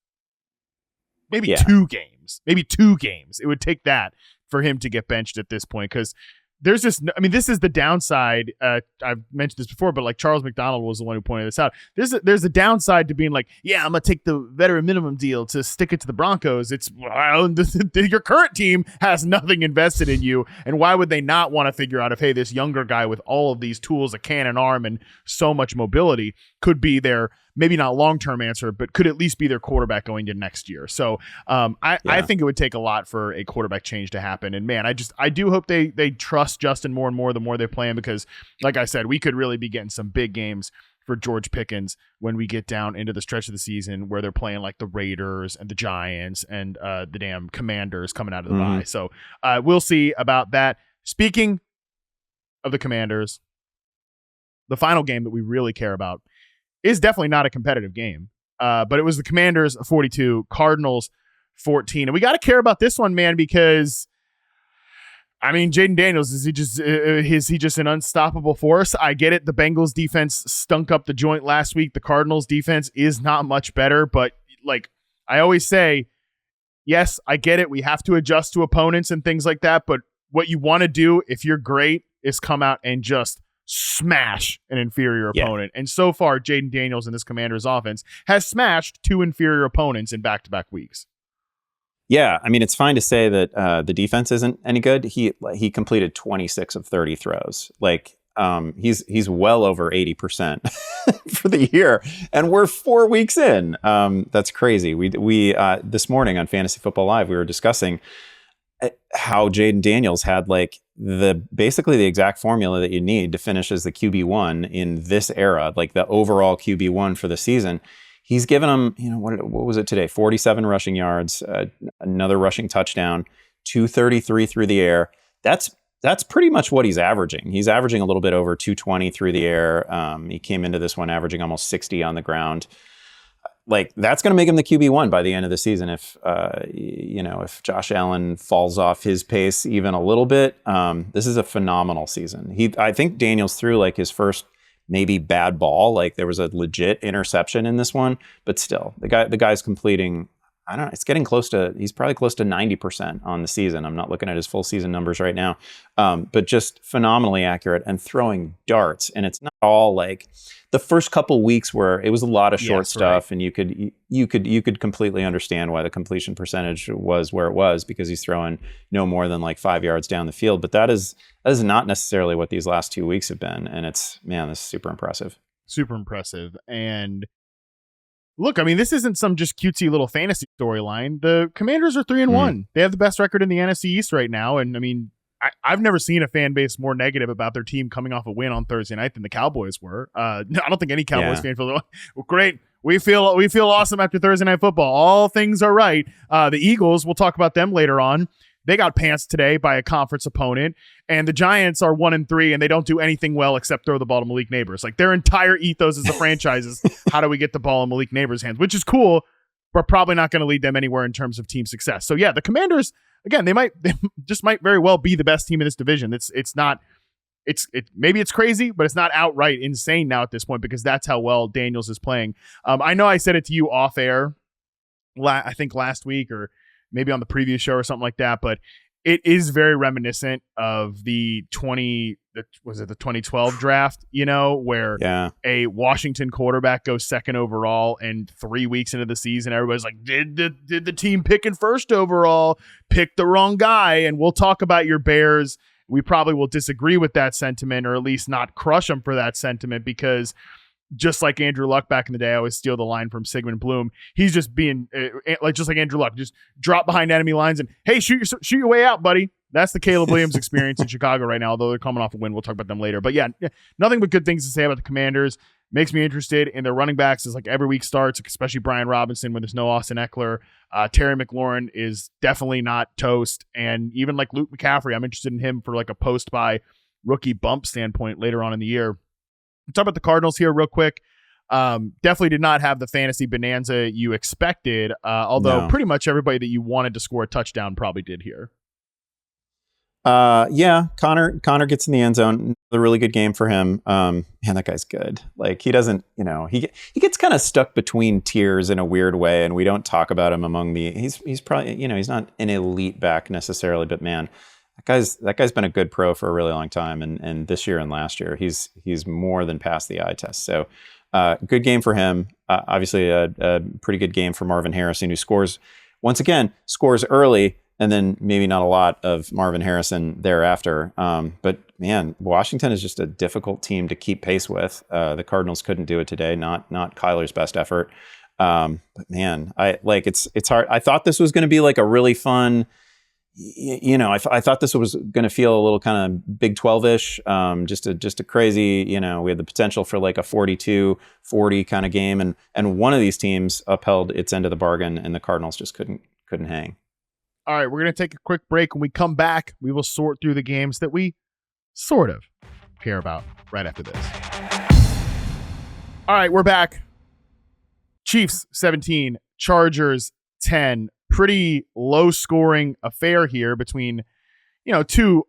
maybe 2 games. It would take that for him to get benched at this point, because there's this, this is the downside. I've mentioned this before, but Charles McDonald was the one who pointed this out. There's a downside to being I'm going to take the veteran minimum deal to stick it to the Broncos. It's your current team has nothing invested in you. And why would they not want to figure out if, hey, this younger guy with all of these tools, a cannon arm and so much mobility could be their, maybe not long-term answer, but could at least be their quarterback going to next year. So I think it would take a lot for a quarterback change to happen. And man, I do hope they trust Justin more and more the more they play him, because like I said, we could really be getting some big games for George Pickens when we get down into the stretch of the season where they're playing the Raiders and the Giants and the damn Commanders coming out of the bye. So we'll see about that. Speaking of the Commanders, the final game that we really care about is definitely not a competitive game, but it was the Commanders 42, Cardinals 14. And we got to care about this one, man, because, Jayden Daniels, is he just an unstoppable force? I get it. The Bengals defense stunk up the joint last week. The Cardinals defense is not much better, but I always say, yes, I get it. We have to adjust to opponents and things like that. But what you want to do if you're great is come out and just smash an inferior opponent. And so far, Jayden Daniels in this Commanders offense has smashed 2 inferior opponents in back-to-back weeks. Yeah, it's fine to say that the defense isn't any good. He completed 26 of 30 throws. He's well over 80% for the year, and we're 4 weeks in. That's crazy. We this morning on Fantasy Football Live, we were discussing how Jayden Daniels had basically the exact formula that you need to finish as the QB1 in this era, the overall QB1 for the season. He's given him, what was it today? 47 rushing yards, another rushing touchdown, 233 through the air. That's pretty much what he's averaging. He's averaging a little bit over 220 through the air. He came into this one averaging almost 60 on the ground. That's going to make him the QB1 by the end of the season. If Josh Allen falls off his pace even a little bit, this is a phenomenal season. I think Daniels threw his first maybe bad ball. There was a legit interception in this one, but still the guy's completing, I don't know, he's probably close to 90% on the season. I'm not looking at his full season numbers right now, but just phenomenally accurate and throwing darts. And it's not all the first couple weeks where it was a lot of short stuff, right. And you could completely understand why the completion percentage was where it was, because he's throwing no more than 5 yards down the field. But that is not necessarily what these last 2 weeks have been. And this is super impressive. Super impressive. And look, this isn't some just cutesy little fantasy storyline. The Commanders are 3-1. They have the best record in the NFC East right now. And I've never seen a fan base more negative about their team coming off a win on Thursday night than the Cowboys were. I don't think any Cowboys fan feels well, great. We feel awesome after Thursday Night Football. All things are right. The Eagles, we'll talk about them later on. They got pantsed today by a conference opponent, and the Giants are 1-3, and they don't do anything well except throw the ball to Malik Neighbors. Their entire ethos as a franchise is how do we get the ball in Malik Neighbors' hands, which is cool, but probably not going to lead them anywhere in terms of team success. So yeah, the Commanders, again, they just might very well be the best team in this division. It's not maybe it's crazy, but it's not outright insane now at this point because that's how well Daniels is playing. I know I said it to you off air, I think last week or maybe on the previous show or something like that, but it is very reminiscent of the 2012 draft, where a Washington quarterback goes second overall and 3 weeks into the season, everybody's like, did the team picking first overall pick the wrong guy? And we'll talk about your Bears. We probably will disagree with that sentiment, or at least not crush them for that sentiment, because just like Andrew Luck back in the day, I always steal the line from Sigmund Bloom. He's just being just like Andrew Luck, just drop behind enemy lines and, hey, shoot your way out, buddy. That's the Caleb Williams experience in Chicago right now, although they're coming off a win. We'll talk about them later. But yeah, nothing but good things to say about the Commanders. Makes me interested in their running backs as like every week starts, especially Brian Robinson when there's no Austin Eckler. Terry McLaurin is definitely not toast. And even like Luke McCaffrey, I'm interested in him for like a post-by rookie bump standpoint later on in the year. We'll talk about the Cardinals here real quick. Definitely did not have the fantasy bonanza you expected, although pretty much everybody that you wanted to score a touchdown probably did here. Connor gets in the end zone. A really good game for him. Man, that guy's good. Like he doesn't, he gets kind of stuck between tiers in a weird way, and we don't talk about him among the. He's probably he's not an elite back necessarily, but man, that guy's been a good pro for a really long time, and this year and last year he's more than passed the eye test. So good game for him. Obviously a pretty good game for Marvin Harrison, who scores early. And then maybe not a lot of Marvin Harrison thereafter. But man, Washington is just a difficult team to keep pace with. The Cardinals couldn't do it today. Not Kyler's best effort. But man, it's hard. I thought this was going to be like a really fun. I thought this was going to feel a little kind of Big 12-ish. Just a crazy. We had the potential for like a 42-40 kind of game, and one of these teams upheld its end of the bargain, and the Cardinals just couldn't hang. All right, we're going to take a quick break. When we come back, we will sort through the games that we sort of care about right after this. All right, we're back. Chiefs 17, Chargers 10. Pretty low-scoring affair here between, two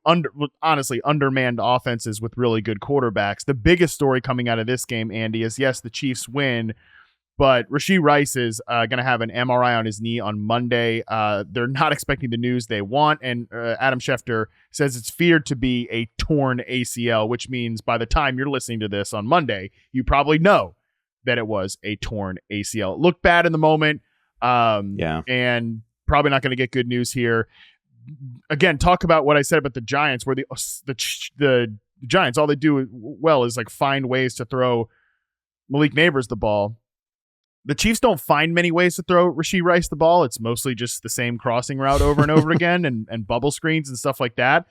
honestly undermanned offenses with really good quarterbacks. The biggest story coming out of this game, Andy, is yes, the Chiefs win, but Rashee Rice is going to have an MRI on his knee on Monday. They're not expecting the news they want, and Adam Schefter says it's feared to be a torn ACL, which means by the time you're listening to this on Monday, you probably know that it was a torn ACL. It looked bad in the moment, and probably not going to get good news here. Again, talk about what I said about the Giants, where the Giants, all they do well is like find ways to throw Malik Neighbors the ball. The Chiefs don't find many ways to throw Rashee Rice the ball. It's mostly just the same crossing route over and over again and bubble screens and stuff like that.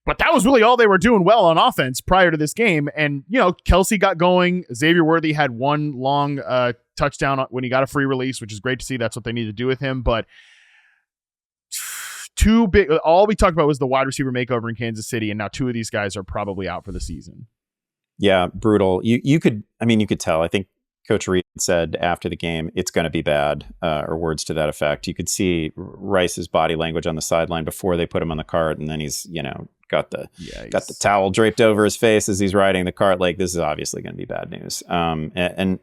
But that was really all they were doing well on offense prior to this game. And, Kelsey got going. Xavier Worthy had one long touchdown when he got a free release, which is great to see. That's what they need to do with him. But all we talked about was the wide receiver makeover in Kansas City. And now two of these guys are probably out for the season. Yeah, brutal. You could tell. I think Coach Reed said after the game, it's going to be bad, or words to that effect. You could see Rice's body language on the sideline before they put him on the cart, and then he's got the towel draped over his face as he's riding the cart. Like, this is obviously going to be bad news. And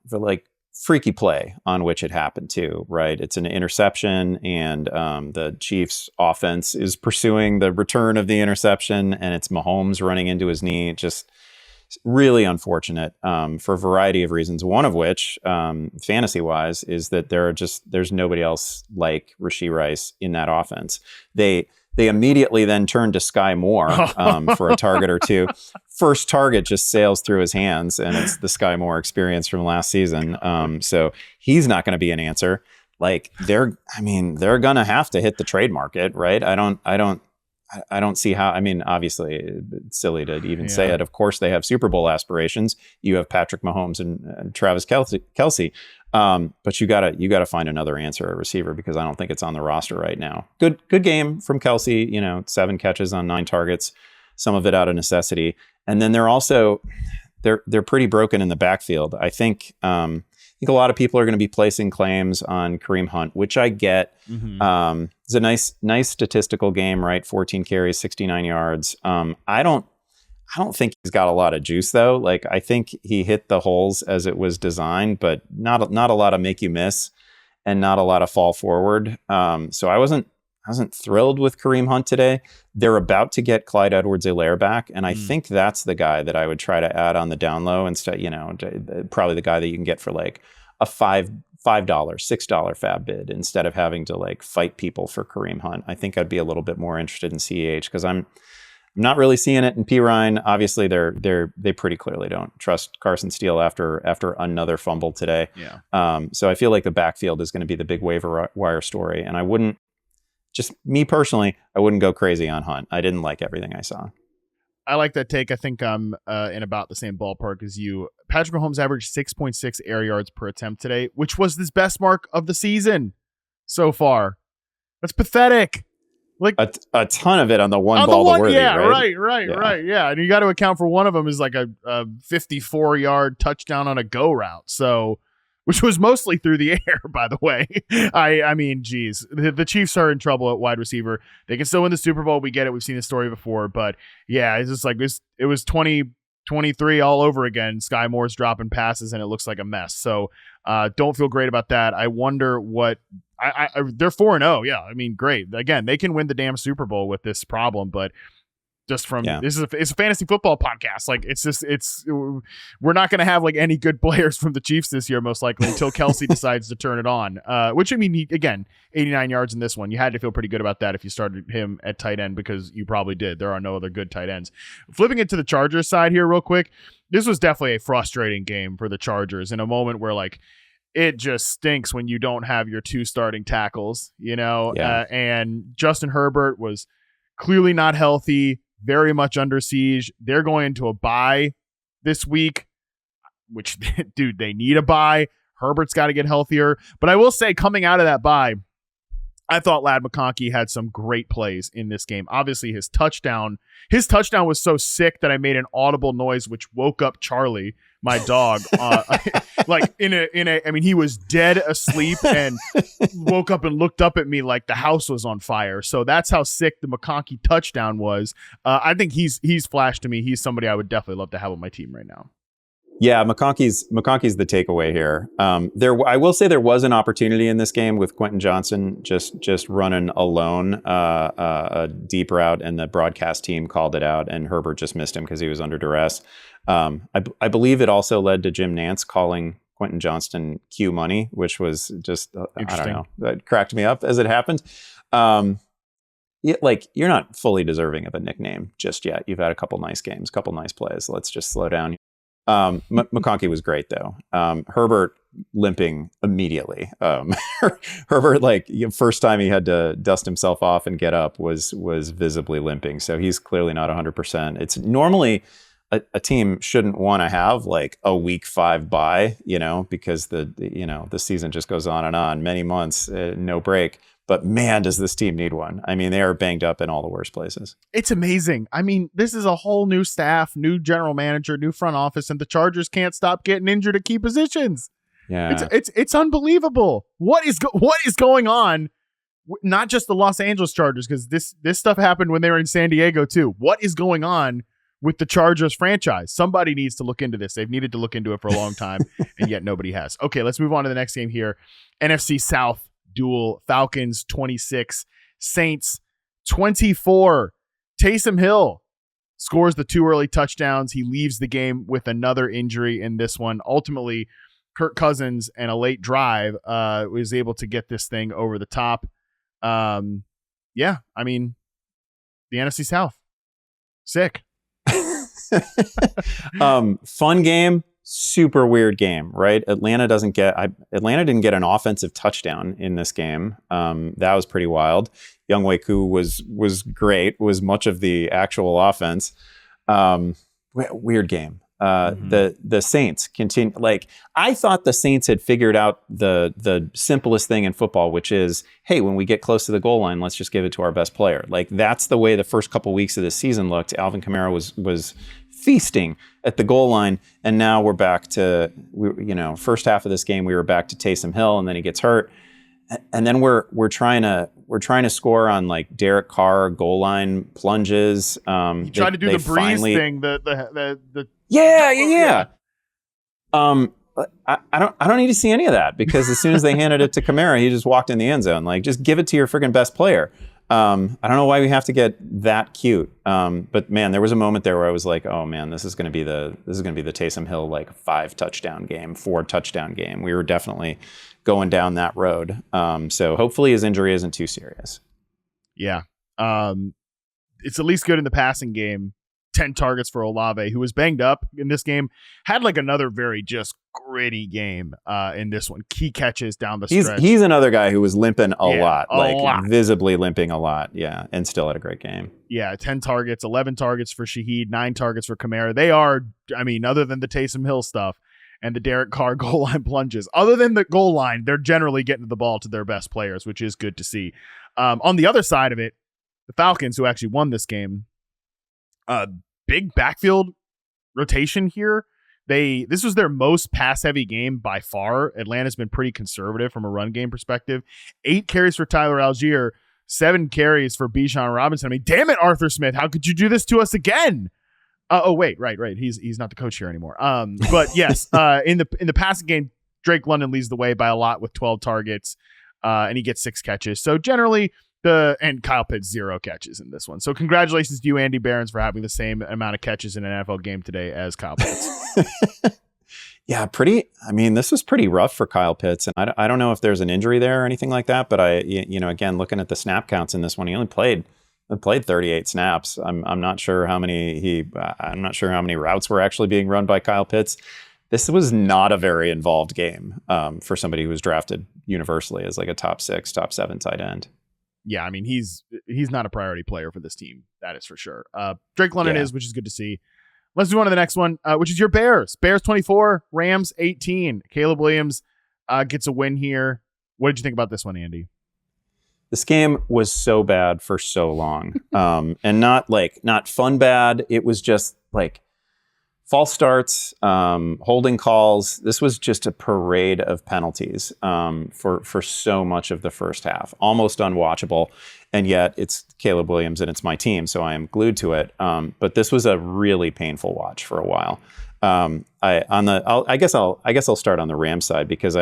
for like freaky play on which it happened too, right? It's an interception, and the Chiefs offense is pursuing the return of the interception, and it's Mahomes running into his knee. Just really unfortunate for a variety of reasons. One of which, fantasy-wise, is that there's nobody else like Rashee Rice in that offense. They immediately then turn to Sky Moore for a target or two. First target just sails through his hands, and it's the Sky Moore experience from last season. So he's not going to be an answer. Like they're going to have to hit the trade market, right? I don't see how. I mean, obviously, it's silly to even say it. Of course, they have Super Bowl aspirations. You have Patrick Mahomes and Travis Kelce. But you gotta find another answer at receiver, because I don't think it's on the roster right now. Good game from Kelce. 7 catches on 9 targets, some of it out of necessity. And then they're pretty broken in the backfield. I think a lot of people are going to be placing claims on Kareem Hunt, which I get. Mm-hmm. It's a nice statistical game, right? 14 carries, 69 yards. I don't I don't think he's got a lot of juice though. Like I think he hit the holes as it was designed, but not a lot of make you miss and not a lot of fall forward. So I wasn't thrilled with Kareem Hunt today. They're about to get Clyde Edwards-Helaire back, and I think that's the guy that I would try to add on the down low instead. Probably the guy that you can get for like a $5, $6 fab bid instead of having to like fight people for Kareem Hunt. I think I'd be a little bit more interested in CEH because I'm not really seeing it in P. Ryan. Obviously, they pretty clearly don't trust Carson Steele after another fumble today. Yeah. So I feel like the backfield is going to be the big waiver wire story, and I wouldn't. Just me personally, I wouldn't go crazy on Hunt. I didn't like everything I saw. I like that take. I think I'm in about the same ballpark as you. Patrick Mahomes averaged 6.6 air yards per attempt today, which was his best mark of the season so far. That's pathetic. Like a ton of it on the one ball to Worthy, yeah, right? Right. Yeah, and you got to account for one of them is like a 54-yard touchdown on a go route. So, which was mostly through the air, by the way. I mean, geez, the Chiefs are in trouble at wide receiver. They can still win the Super Bowl. We get it. We've seen this story before, but yeah, it's just like this. It was 2023 all over again. Sky Moore's dropping passes, and it looks like a mess. So, don't feel great about that. I wonder what. They're 4-0. Yeah, I mean, great. Again, they can win the damn Super Bowl with this problem, but. Just from it's a fantasy football podcast. Like we're not going to have like any good players from the Chiefs this year, most likely until Kelsey decides to turn it on. Which I mean, he, again, 89 yards in this one. You had to feel pretty good about that if you started him at tight end because you probably did. There are no other good tight ends. Flipping it to the Chargers side here, real quick. This was definitely a frustrating game for the Chargers in a moment where like it just stinks when you don't have your two starting tackles. And Justin Herbert was clearly not healthy. Very much under siege. They're going into a bye this week, which, dude, they need a bye. Herbert's got to get healthier. But I will say, coming out of that bye, I thought Ladd McConkey had some great plays in this game. Obviously, his touchdown was so sick that I made an audible noise, which woke up Charlie, my dog. Like I mean, he was dead asleep and woke up and looked up at me like the house was on fire. So that's how sick the McConkey touchdown was. I think he's flashed to me. He's somebody I would definitely love to have on my team right now. Yeah, McConkey's the takeaway here. I will say there was an opportunity in this game with Quentin Johnson just running alone a deep route, and the broadcast team called it out, and Herbert just missed him because he was under duress. I believe it also led to Jim Nantz calling Quentin Johnston Q money, which was just I don't know, that cracked me up as it happened. Like you're not fully deserving of a nickname just yet. You've had a couple nice games, couple nice plays. Let's just slow down. McConkey was great though. Herbert limping immediately. Herbert, like first time he had to dust himself off and get up was visibly limping. So he's clearly not 100%. It's normally a team shouldn't want to have like a week 5 bye, because the season just goes on, many months, no break. But man, does this team need one. I mean, they are banged up in all the worst places. It's amazing. I mean, this is a whole new staff, new general manager, new front office, and the Chargers can't stop getting injured at key positions. Yeah, it's unbelievable. What is going on? Not just the Los Angeles Chargers, because this stuff happened when they were in San Diego too. What is going on with the Chargers franchise? Somebody needs to look into this. They've needed to look into it for a long time, and yet nobody has. Okay, let's move on to the next game here. NFC South duel. Falcons 26, Saints 24. Taysom Hill scores the 2 early touchdowns. He leaves the game with another injury in this one. Ultimately, Kirk Cousins and a late drive was able to get this thing over the top. Yeah, I mean, the NFC South. Sick. Fun game, super weird game, right? Atlanta didn't get an offensive touchdown in this game. That was pretty wild. Younghoe Koo was great, was much of the actual offense. Weird game. The Saints continue. Like, I thought the Saints had figured out the simplest thing in football, which is, hey, when we get close to the goal line, let's just give it to our best player. Like, that's the way the first couple weeks of the season looked. Alvin Kamara was feasting at the goal line, and now we're back to first half of this game we were back to Taysom Hill, and then he gets hurt. And then we're trying to score on like Derek Carr goal line plunges. He tried to do the breeze thing. Yeah. I don't need to see any of that, because as soon as they handed it to Kamara, he just walked in the end zone. Like, just give it to your freaking best player. I don't know why we have to get that cute. But man, there was a moment there where I was like, oh man, this is going to be the Taysom Hill like 4 touchdown game. We were definitely going down that road. So hopefully his injury isn't too serious. Yeah. It's at least good in the passing game. 10 targets for Olave, who was banged up in this game, had like another very just gritty game in this one. Key catches down the stretch. He's another guy who was limping a lot, visibly limping a lot. Yeah, and still had a great game. Yeah, 10 targets, 11 targets for Shaheed, 9 targets for Kamara. They are, I mean, other than the Taysom Hill stuff and the Derek Carr goal line plunges, other than the goal line, they're generally getting the ball to their best players, which is good to see. On the other side of it, the Falcons, who actually won this game, big backfield rotation here. This was their most pass-heavy game by far. Atlanta's been pretty conservative from a run game perspective. 8 carries for Tyler Algier, 7 carries for Bijan Robinson. I mean, damn it, Arthur Smith, how could you do this to us again? Right. He's not the coach here anymore. But yes, in the passing game, Drake London leads the way by a lot with 12 targets, and he gets 6 catches. So generally, and Kyle Pitts 0 catches in this one. So congratulations to you, Andy Behrens, for having the same amount of catches in an NFL game today as Kyle Pitts. Yeah, this was pretty rough for Kyle Pitts, and I don't know if there's an injury there or anything like that, but again, looking at the snap counts in this one, he only played 38 snaps. I'm not sure how many routes were actually being run by Kyle Pitts. This was not a very involved game for somebody who was drafted universally as like a top 6, top 7 tight end. Yeah, I mean, he's not a priority player for this team. That is for sure. Drake London is, which is good to see. Let's move on to the next one, which is your Bears. Bears 24, Rams 18. Caleb Williams gets a win here. What did you think about this one, Andy? This game was so bad for so long, and not fun bad. It was just like false starts, holding calls. This was just a parade of penalties for so much of the first half, almost unwatchable. And yet it's Caleb Williams and it's my team, so I am glued to it. But this was a really painful watch for a while. I guess I'll start on the Rams side, because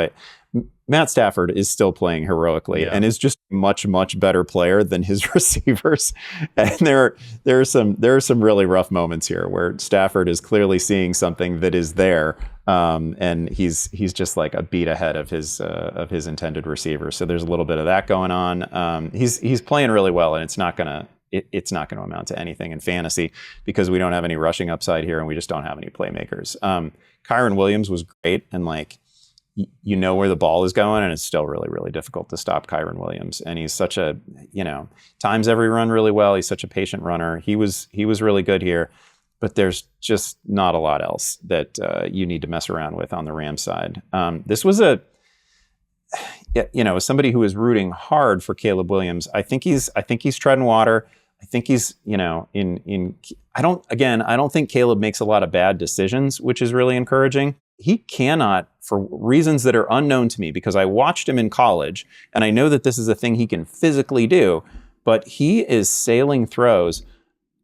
Matt Stafford is still playing heroically and is just a much, much better player than his receivers. And there are some really rough moments here where Stafford is clearly seeing something that is there, and he's just like a beat ahead of his intended receiver. So there's a little bit of that going on. He's playing really well, and it's not gonna amount to anything in fantasy because we don't have any rushing upside here and we just don't have any playmakers. Kyron Williams was great, and like, you know where the ball is going, and it's still really, really difficult to stop Kyron Williams. And he's such a, times every run really well. He's such a patient runner. He was really good here, but there's just not a lot else that you need to mess around with on the Rams side. This was as somebody who is rooting hard for Caleb Williams, I think he's treading water. I think he's, I don't think Caleb makes a lot of bad decisions, which is really encouraging. He cannot, for reasons that are unknown to me, because I watched him in college and I know that this is a thing he can physically do, but he is sailing throws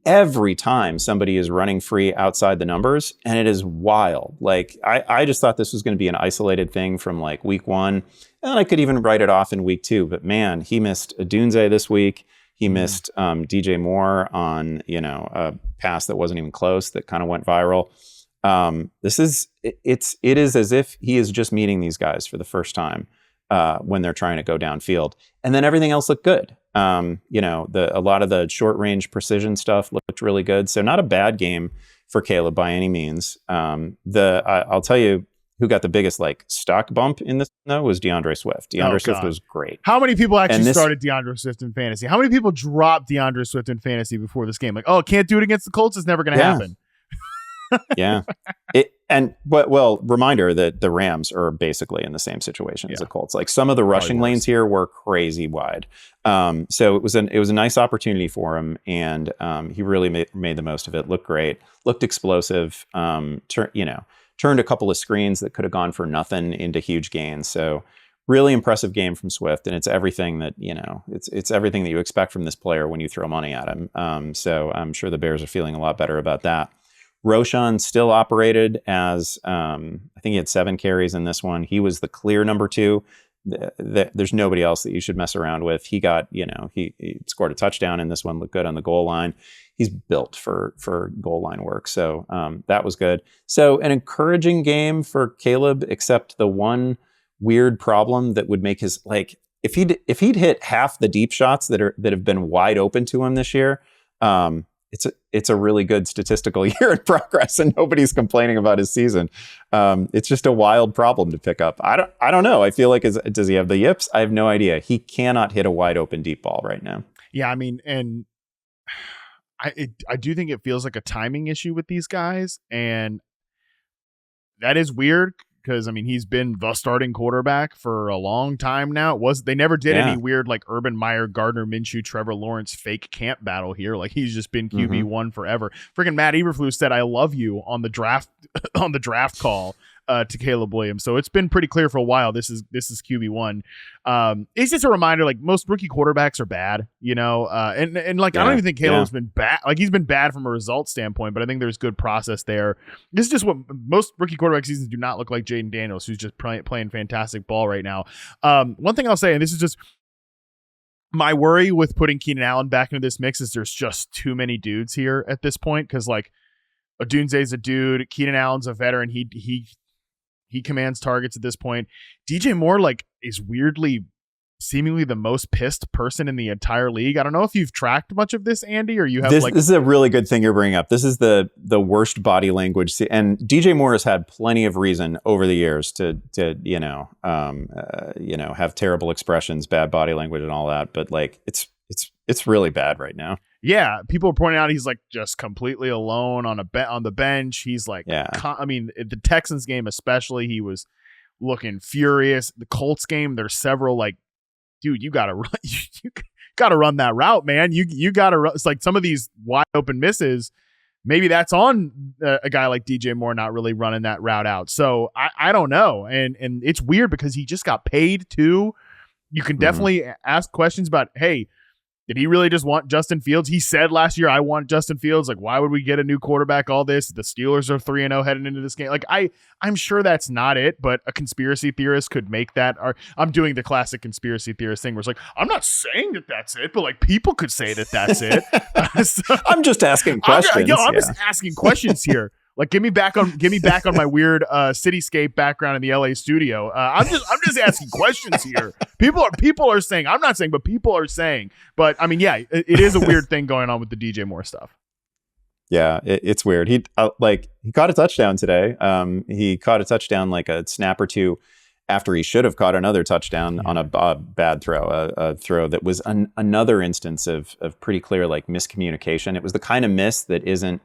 every time somebody is running free outside the numbers, and it is wild. Like, I just thought this was going to be an isolated thing from like week 1, and I could even write it off in week 2, but man, he missed Adunze this week. He missed DJ Moore on, a pass that wasn't even close that kind of went viral. It is as if he is just meeting these guys for the first time when they're trying to go downfield, and then everything else looked good. A lot of the short range precision stuff looked really good. So not a bad game for Caleb by any means. I'll tell you who got the biggest like stock bump in this though was DeAndre Swift. Swift was great. How many people actually started DeAndre Swift in fantasy? How many people dropped DeAndre Swift in fantasy before this game? Like, oh, can't do it against the Colts. It's never going to happen. Yeah. Reminder that the Rams are basically in the same situation as the Colts. Like, some of the rushing lanes here were crazy wide. So it was a nice opportunity for him, and he really made the most of it. Looked great, looked explosive. Turned a couple of screens that could have gone for nothing into huge gains. So really impressive game from Swift, and it's everything that, you know, it's everything that you expect from this player when you throw money at him. So I'm sure the Bears are feeling a lot better about that. Roshan still operated as, I think he had 7 carries in this one. He was the clear number 2. There's nobody else that you should mess around with. He got, you know, he scored a touchdown in this one, looked good on the goal line. He's built for goal line work. So that was good. So an encouraging game for Caleb, except the one weird problem that would make his, like, if he'd hit half the deep shots that have been wide open to him this year, it's a really good statistical year in progress, and nobody's complaining about his season. It's just a wild problem to pick up. I don't know. I feel like, does he have the yips? I have no idea. He cannot hit a wide open deep ball right now. Yeah, I mean, and I do think it feels like a timing issue with these guys, and that is weird. Because, I mean, he's been the starting quarterback for a long time now. They never did any weird, like, Urban Meyer, Gardner Minshew, Trevor Lawrence fake camp battle here. Like, he's just been QB1 forever. Freaking Matt Eberflus said, "I love you" on the draft call to Caleb Williams. So it's been pretty clear for a while. This is QB1. It's just a reminder, like, most rookie quarterbacks are bad, you know, and like, I don't even think Caleb's been bad. Like, he's been bad from a result standpoint, but I think there's good process there. This is just what most rookie quarterback seasons do not look like. Jayden Daniels, who's just playing fantastic ball right now. One thing I'll say, and this is just my worry with putting Keenan Allen back into this mix, is there's just too many dudes here at this point. Cause like, Odunze's a dude, Keenan Allen's a veteran. He commands targets at this point. DJ Moore, like, is weirdly, seemingly the most pissed person in the entire league. I don't know if you've tracked much of this, Andy, or you have. This is a really good thing you're bringing up. This is the worst body language, and DJ Moore has had plenty of reason over the years to have terrible expressions, bad body language, and all that. But like, it's really bad right now. Yeah, people are pointing out he's like just completely alone on the bench. He's like, I mean, the Texans game especially, he was looking furious. The Colts game, there's several, like, dude, you gotta run, you gotta run that route, man. You gotta run. It's like some of these wide open misses. Maybe that's on a guy like DJ Moore not really running that route out. So I don't know, and it's weird because he just got paid too. You can definitely ask questions about, hey, did he really just want Justin Fields? He said last year, "I want Justin Fields." Like, why would we get a new quarterback? All this. The Steelers are 3-0 heading into this game. Like, I'm sure that's not it, but a conspiracy theorist could make that. Or I'm doing the classic conspiracy theorist thing where it's like, I'm not saying that that's it, but like, people could say that that's it. So, I'm just asking questions. I'm just asking questions here. Like, get me back on my weird cityscape background in the LA studio. I'm just asking questions here. People are saying, I'm not saying, but people are saying. But I mean, yeah, it is a weird thing going on with the DJ Moore stuff. Yeah, it's weird. He caught a touchdown today. He caught a touchdown like a snap or two after he should have caught another touchdown on a bad throw, a throw that was another instance of pretty clear like miscommunication. It was the kind of miss that isn't,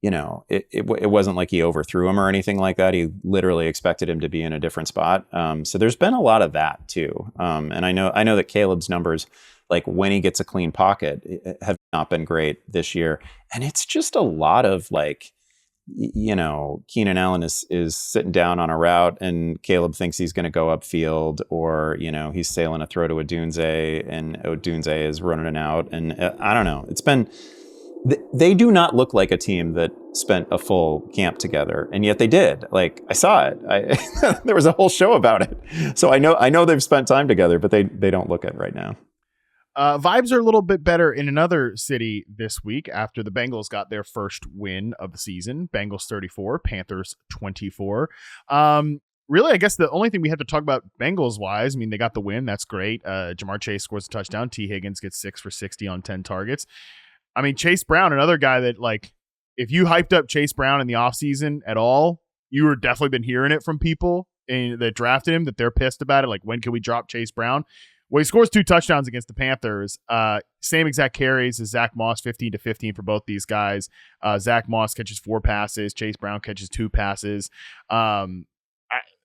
you know, it wasn't like he overthrew him or anything like that. He literally expected him to be in a different spot. So there's been a lot of that too. And I know that Caleb's numbers, like when he gets a clean pocket, have not been great this year. And it's just a lot of like, you know, Keenan Allen is sitting down on a route and Caleb thinks he's going to go upfield, or, you know, he's sailing a throw to Odunze and Odunze is running it out. And I don't know. It's been... They do not look like a team that spent a full camp together, and yet they did. Like, I saw it. There was a whole show about it. So I know they've spent time together, but they don't look it right now. Vibes are a little bit better in another city this week after the Bengals got their first win of the season. Bengals 34, Panthers 24. Really, I guess the only thing we have to talk about Bengals-wise, I mean, they got the win. That's great. Jamar Chase scores a touchdown. T. Higgins gets 6 for 60 on 10 targets. I mean, Chase Brown, another guy that, like, if you hyped up Chase Brown in the offseason at all, you were definitely been hearing it from people that drafted him, that they're pissed about it. Like, when can we drop Chase Brown? Well, he scores 2 touchdowns against the Panthers. Same exact carries as Zach Moss, 15 to 15 for both these guys. Zach Moss catches 4 passes. Chase Brown catches 2 passes. I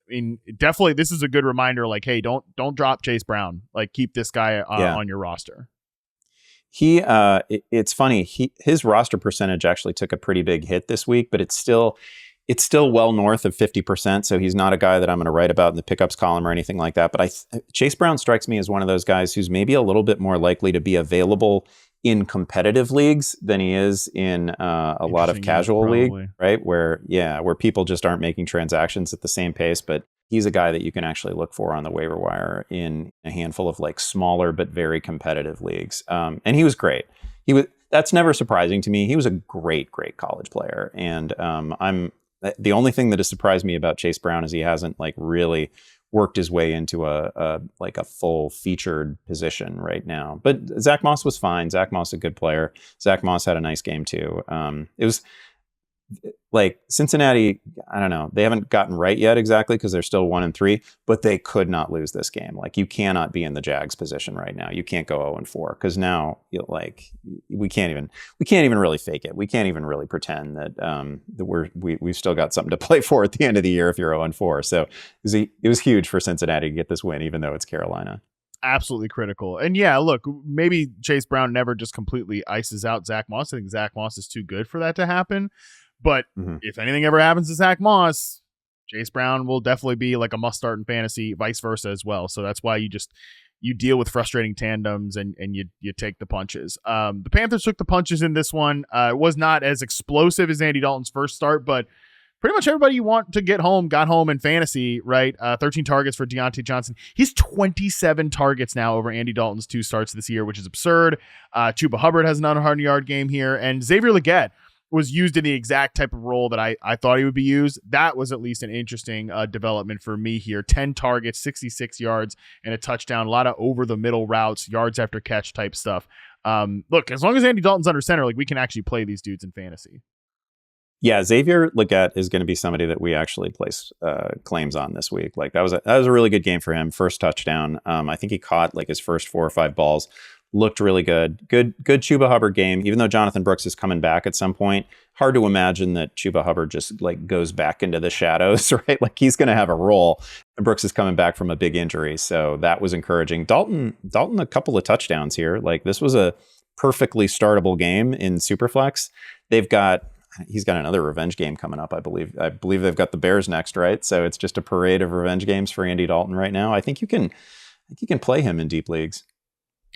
mean, definitely, this is a good reminder. Like, hey, don't drop Chase Brown. Like, keep this guy on your roster. It's funny. His roster percentage actually took a pretty big hit this week, but it's still It's still well north of 50%, so he's not a guy that I'm going to write about in the pickups column or anything like that. But Chase Brown strikes me as one of those guys who's maybe a little bit more likely to be available in competitive leagues than he is in a lot of casual league, right? Where people just aren't making transactions at the same pace. But he's a guy that you can actually look for on the waiver wire in a handful of like smaller but very competitive leagues. And he was great. That's never surprising to me. He was a great college player, and the only thing that has surprised me about Chase Brown is he hasn't like really worked his way into a full featured position right now. But Zach Moss was fine. Zach Moss is a good player. Zach Moss had a nice game too. It was like Cincinnati, I don't know. They haven't gotten right yet exactly because they're still 1-3, but they could not lose this game. Like you cannot be in the Jags position right now. You can't go 0-4 because now we can't even really fake it. We can't even really pretend that we've still got something to play for at the end of the year if you're 0-4. So it was huge for Cincinnati to get this win, even though it's Carolina. Absolutely critical. And yeah, look, maybe Chase Brown never just completely ices out Zach Moss. I think Zach Moss is too good for that to happen. But if anything ever happens to Zach Moss, Chase Brown will definitely be like a must start in fantasy, vice versa as well. So that's why you deal with frustrating tandems and you take the punches. The Panthers took the punches in this one. It was not as explosive as Andy Dalton's first start, but pretty much everybody you want to get home got home in fantasy, right? 13 targets for Deontay Johnson. He's 27 targets now over Andy Dalton's 2 starts this year, which is absurd. Chuba Hubbard has another 100-yard game here, and Xavier Legette was used in the exact type of role that I thought he would be used. That was at least an interesting development for me here. 10 targets, 66 yards, and a touchdown. A lot of over-the-middle routes, yards after catch type stuff. Look, as long as Andy Dalton's under center, like we can actually play these dudes in fantasy. Yeah, Xavier Legette is going to be somebody that we actually place claims on this week. Like that was a really good game for him. First touchdown. I think he caught like his first 4 or 5 balls. Looked really good. Good Chuba Hubbard game. Even though Jonathan Brooks is coming back at some point, hard to imagine that Chuba Hubbard just like goes back into the shadows, right? Like he's going to have a role. And Brooks is coming back from a big injury, so that was encouraging. Dalton, a couple of touchdowns here. Like this was a perfectly startable game in Superflex. He's got another revenge game coming up, I believe. I believe they've got the Bears next, right? So it's just a parade of revenge games for Andy Dalton right now. I think you can play him in deep leagues.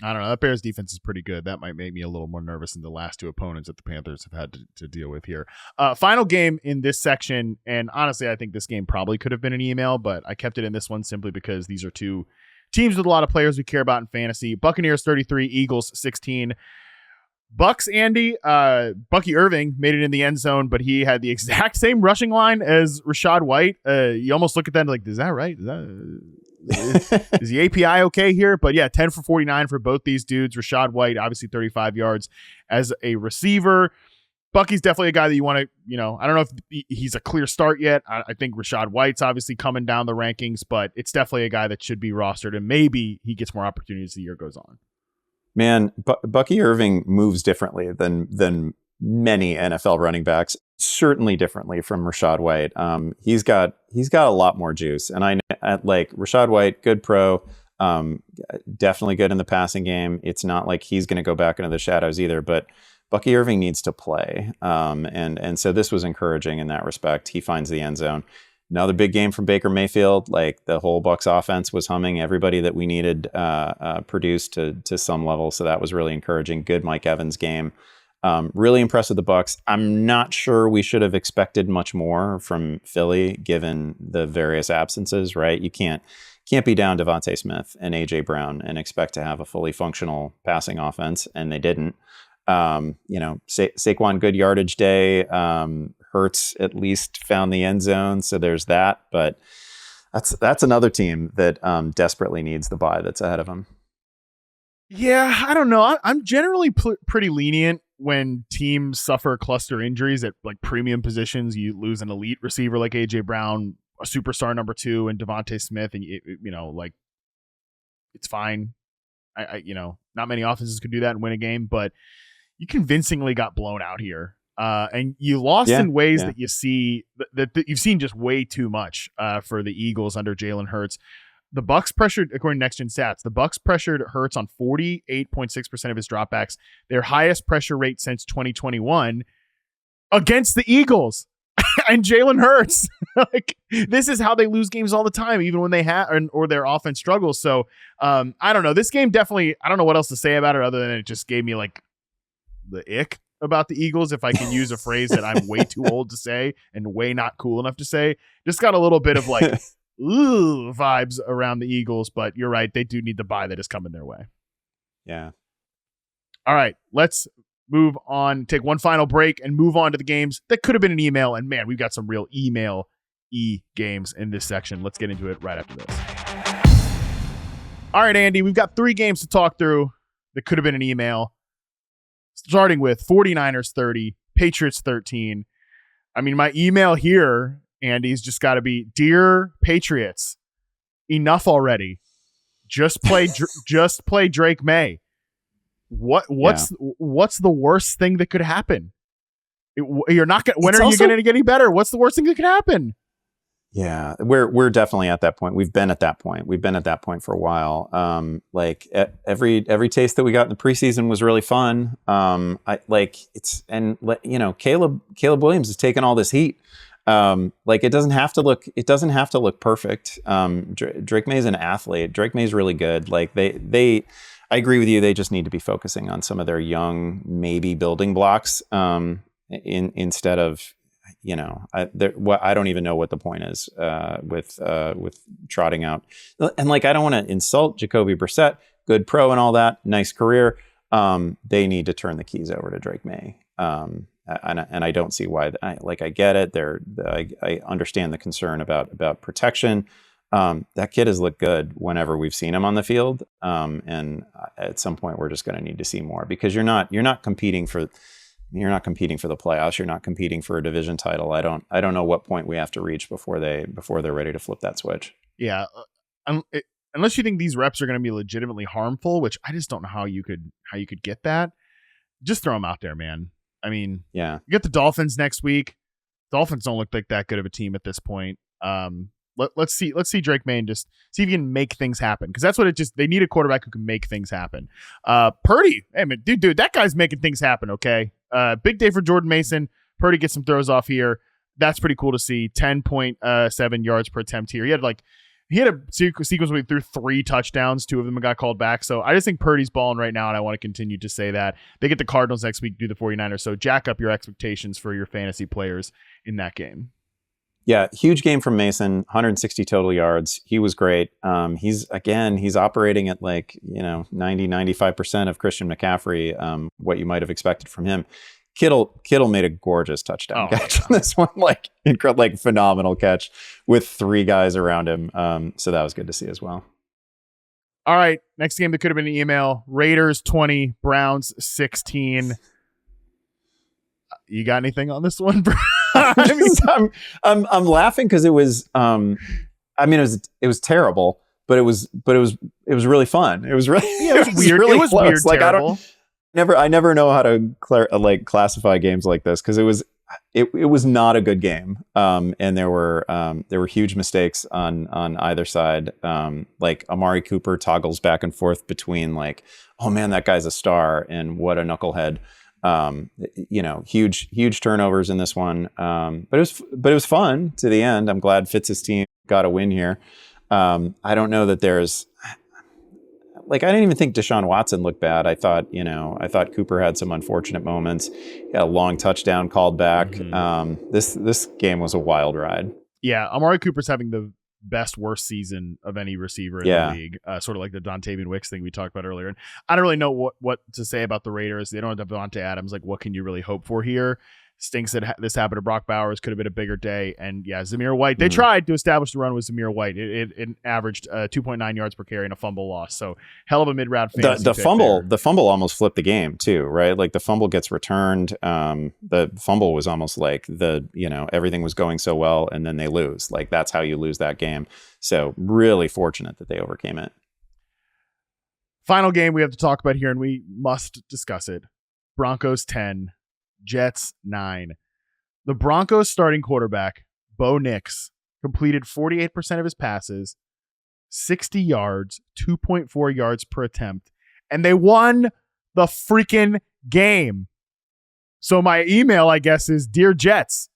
I don't know. That Bears defense is pretty good. That might make me a little more nervous than the last 2 opponents that the Panthers have had to deal with here. Final game in this section, and honestly, I think this game probably could have been an email, but I kept it in this one simply because these are 2 teams with a lot of players we care about in fantasy. Buccaneers 33, Eagles 16. Bucks, Andy, Bucky Irving made it in the end zone, but he had the exact same rushing line as Rachaad White. You almost look at that and like, is that right? Is the API okay here? But yeah, 10 for 49 for both these dudes. Rachaad White, obviously 35 yards as a receiver. Bucky's definitely a guy that you want to, I don't know if he's a clear start yet. I think Rachaad White's obviously coming down the rankings, but it's definitely a guy that should be rostered, and maybe he gets more opportunities as the year goes on. Man, Bucky Irving moves differently than many NFL running backs. Certainly differently from Rachaad White. He's got a lot more juice, and I like Rachaad White, good pro, definitely good in the passing game. It's not like he's going to go back into the shadows either, but Bucky Irving needs to play, and so this was encouraging in that respect. He finds the end zone. Another big game from Baker Mayfield. Like the whole Bucs offense was humming. Everybody that we needed produced to some level. So that was really encouraging. Good Mike Evans game. Really impressed with the Bucs. I'm not sure we should have expected much more from Philly given the various absences, right? You can't be down Devontae Smith and AJ Brown and expect to have a fully functional passing offense, and they didn't. Saquon, good yardage day. Hurts at least found the end zone, so there's that. But that's another team that desperately needs the bye that's ahead of them. Yeah, I don't know. I'm generally pretty lenient when teams suffer cluster injuries at like premium positions. You lose an elite receiver like AJ Brown, a superstar number 2, and Devontae Smith, and like it's fine. Not many offenses could do that and win a game, but you convincingly got blown out here. And you lost in ways that you see that you've seen just way too much for the Eagles under Jalen Hurts. The Bucs pressured, according to Next Gen Stats, the Bucs pressured Hurts on 48.6% of his dropbacks, their highest pressure rate since 2021 against the Eagles. and Jalen Hurts. Like, this is how they lose games all the time, even when they have or their offense struggles. So I don't know. This game definitely, I don't know what else to say about it other than it just gave me like the ick about the Eagles, if I can use a phrase that I'm way too old to say and way not cool enough to say. Just got a little bit of like ooh vibes around the Eagles, but you're right. They do need the bye that is coming their way. Yeah. All right, let's move on, take one final break and move on to the games that could have been an email. And man, we've got some real email games in this section. Let's get into it right after this. All right, Andy, we've got 3 games to talk through that could have been an email. Starting with 49ers 30, Patriots 13. I mean, my email here, Andy's just got to be, Dear Patriots, enough already. Just play Drake May. What's the worst thing that could happen? You're not gonna. When are you going to get any better? What's the worst thing that could happen? Yeah, we're definitely at that point. We've been at that point. We've been at that point for a while. Like every taste that we got in the preseason was really fun. Caleb Williams is taking all this heat. Like it doesn't have to look perfect. Drake May's an athlete. Drake May's really good. Like I agree with you. They just need to be focusing on some of their young, maybe building blocks. Instead of, I don't even know what the point is with trotting out. And like, I don't want to insult Jacoby Brissett, good pro and all that, nice career. They need to turn the keys over to Drake May. And I don't see why. I get it. I understand the concern about protection. That kid has looked good whenever we've seen him on the field. And at some point, we're just going to need to see more, because you're not competing for the playoffs. You're not competing for a division title. I don't know what point we have to reach before they're ready to flip that switch. Yeah, unless you think these reps are going to be legitimately harmful, which I just don't know how you could get that. Just throw them out there, man. I mean, yeah. You get the Dolphins next week. Dolphins don't look like that good of a team at this point. Let's see Drake May and just see if he can make things happen, because that's what they need, a quarterback who can make things happen. Purdy, hey man, dude, that guy's making things happen. Okay, big day for Jordan Mason. Purdy gets some throws off here. That's pretty cool to see. 10.7 yards per attempt here. He had a sequence where he threw 3 touchdowns. 2 of them got called back. So I just think Purdy's balling right now, and I want to continue to say that. They get the Cardinals next week, do the 49ers. So jack up your expectations for your fantasy players in that game. Yeah, huge game from Mason, 160 total yards. He was great. He's operating at 90-95% of Christian McCaffrey, what you might have expected from him. Kittle made a gorgeous touchdown catch on this one, phenomenal catch with 3 guys around him. So that was good to see as well. All right, next game that could have been an email: Raiders 20, Browns 16. You got anything on this one, bro? I'm laughing because it was it was terrible, but it was really fun. It was really it was weird. Really it was close. Weird. Terrible. I never know how to classify games like this, because it was not a good game. And there were huge mistakes on either side. Like Amari Cooper toggles back and forth between oh man, that guy's a star, and what a knucklehead. Huge turnovers in this one. But it was fun to the end. I'm glad Fitz's team got a win here. I don't know that there's I didn't even think Deshaun Watson looked bad. I thought Cooper had some unfortunate moments. He had a long touchdown called back. Mm-hmm. This game was a wild ride. Yeah, Amari Cooper's having the worst season of any receiver in the league. Sort of like the Dontavian Wicks thing we talked about earlier. And I don't really know what to say about the Raiders. They don't have Devontae Adams. What can you really hope for here? Stinks that this happened to Brock Bowers. Could have been a bigger day. And yeah, Zamir White. They tried to establish the run with Zamir White. It averaged 2.9 yards per carry and a fumble loss. So hell of a mid-round fantasy the fumble almost flipped the game too, right? The fumble gets returned. The fumble was almost everything was going so well, and then they lose. That's how you lose that game. So really fortunate that they overcame it. Final game we have to talk about here, and we must discuss it. Broncos 10. Jets 9. The Broncos starting quarterback, Bo Nix, completed 48% of his passes, 60 yards, 2.4 yards per attempt, and they won the freaking game. So my email, I guess, is, Dear Jets,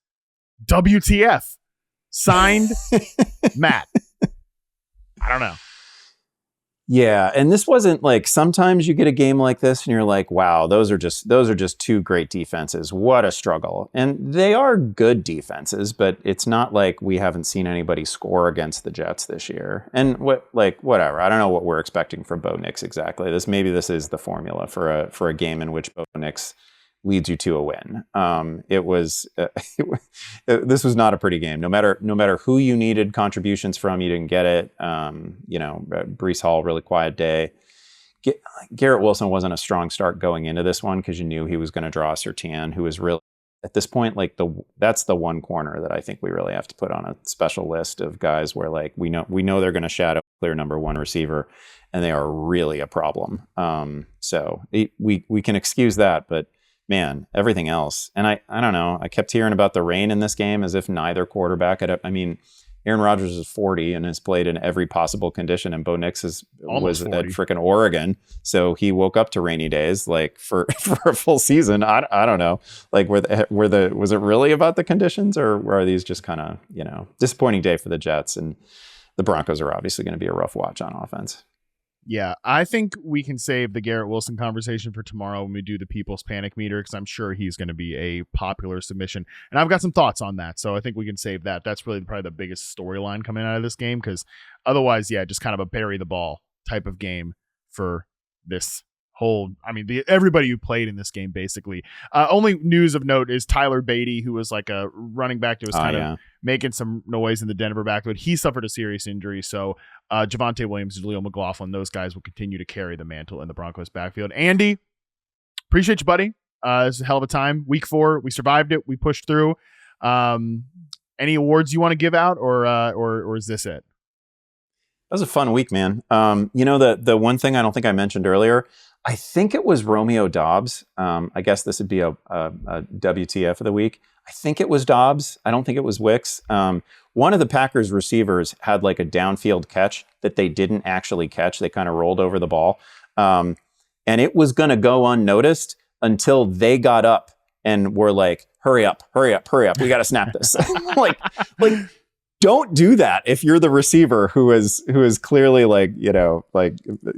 WTF? Signed, Matt. I don't know. Yeah, and this wasn't like, sometimes you get a game like this and you're like, wow, those are just two great defenses. What a struggle. And they are good defenses, but it's not like we haven't seen anybody score against the Jets this year. And whatever. I don't know what we're expecting from Bo Nix exactly. Maybe this is the formula for a game in which Bo Nix leads you to a win. This was not a pretty game. No matter who you needed contributions from, you didn't get it. Breece Hall, really quiet day. Garrett Wilson wasn't a strong start going into this one because you knew he was going to draw Surtain, who is really, at this point, like that's the one corner that I think we really have to put on a special list of guys where like we know they're going to shadow clear number one receiver, and they are really a problem. So we can excuse that, but man, everything else. And I don't know. I kept hearing about the rain in this game as if neither quarterback Aaron Rodgers is 40 and has played in every possible condition, and Bo Nix was at freaking Oregon. So he woke up to rainy days like for a full season. I don't know. Like was it really about the conditions, or are these just kind of, disappointing day for the Jets? And the Broncos are obviously going to be a rough watch on offense. Yeah, I think we can save the Garrett Wilson conversation for tomorrow when we do the People's Panic Meter, because I'm sure he's going to be a popular submission. And I've got some thoughts on that, so I think we can save that. That's really probably the biggest storyline coming out of this game, because otherwise, yeah, just kind of a bury the ball type of game for this whole, everybody who played in this game, basically. Only news of note is Tyler Beatty, who was like a running back that was kind of making some noise in the Denver backfield. He suffered a serious injury, so Javonte Williams, Jaleel McLaughlin, those guys will continue to carry the mantle in the Broncos backfield. Andy, appreciate you, buddy. It's a hell of a time. Week 4, we survived it. We pushed through. Any awards you want to give out, or is this it? That was a fun week, man. The one thing I don't think I mentioned earlier, I think it was Romeo Doubs. I guess this would be a WTF of the week. I think it was Doubs. I don't think it was Wicks. One of the Packers receivers had like a downfield catch that they didn't actually catch. They kind of rolled over the ball. And it was going to go unnoticed until they got up and were like, hurry up. We got to snap this. like, don't do that if you're the receiver who is clearly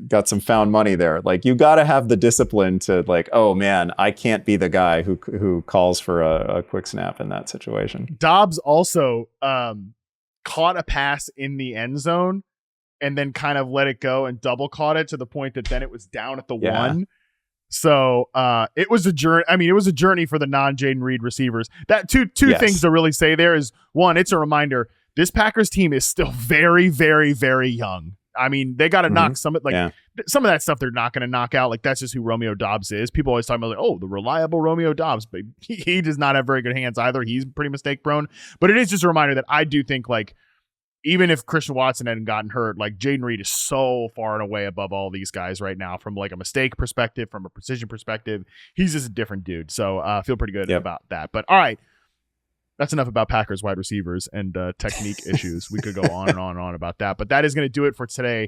got some found money there. Like, you got to have the discipline to oh man, I can't be the guy who calls for a quick snap in that situation. Dobbs also caught a pass in the end zone and then kind of let it go and double caught it to the point that then it was down at the 1. So it was a journey. It was a journey for the non-Jayden Reed receivers. That two things to really say there is, one, it's a reminder. This Packers team is still very, very, very young. They got to knock some of that stuff they're not going to knock out. Like, that's just who Romeo Doubs is. People always talk about the reliable Romeo Doubs, but he does not have very good hands either. He's pretty mistake prone. But it is just a reminder that I do think even if Christian Watson hadn't gotten hurt, Jayden Reed is so far and away above all these guys right now from a mistake perspective, from a precision perspective. He's just a different dude. So I feel pretty good about that. But all right. That's enough about Packers wide receivers and technique issues. We could go on and on and on about that. But that is going to do it for today's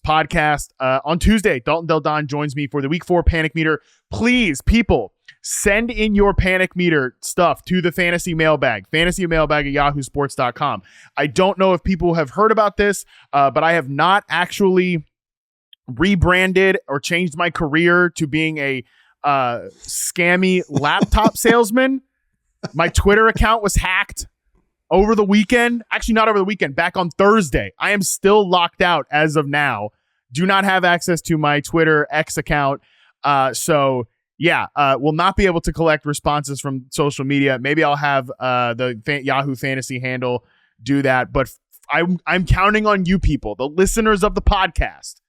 podcast. On Tuesday, Dalton Del Don joins me for the Week 4 Panic Meter. Please, people, send in your Panic Meter stuff to the Fantasy Mailbag, fantasymailbag@yahoosports.com. I don't know if people have heard about this, but I have not actually rebranded or changed my career to being a scammy laptop salesman. My Twitter account was hacked over the weekend. Actually, not over the weekend, back on Thursday. I am still locked out as of now. Do not have access to my Twitter X account. Will not be able to collect responses from social media. Maybe I'll have the Yahoo Fantasy handle do that. But I'm counting on you people, the listeners of the podcast.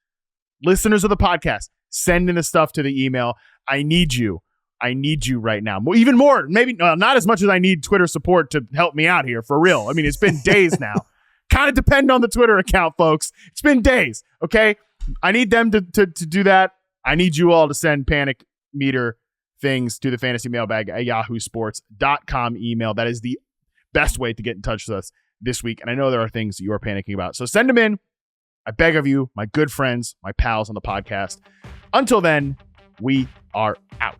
Send in the stuff to the email. I need you right now. Even more, maybe not as much as I need Twitter support to help me out here, for real. It's been days now. Kind of depend on the Twitter account, folks. It's been days, okay? I need them to do that. I need you all to send Panic Meter things to the Fantasy Mailbag at yahoosports.com email. That is the best way to get in touch with us this week. And I know there are things that you are panicking about. So send them in. I beg of you, my good friends, my pals on the podcast. Until then, we are out.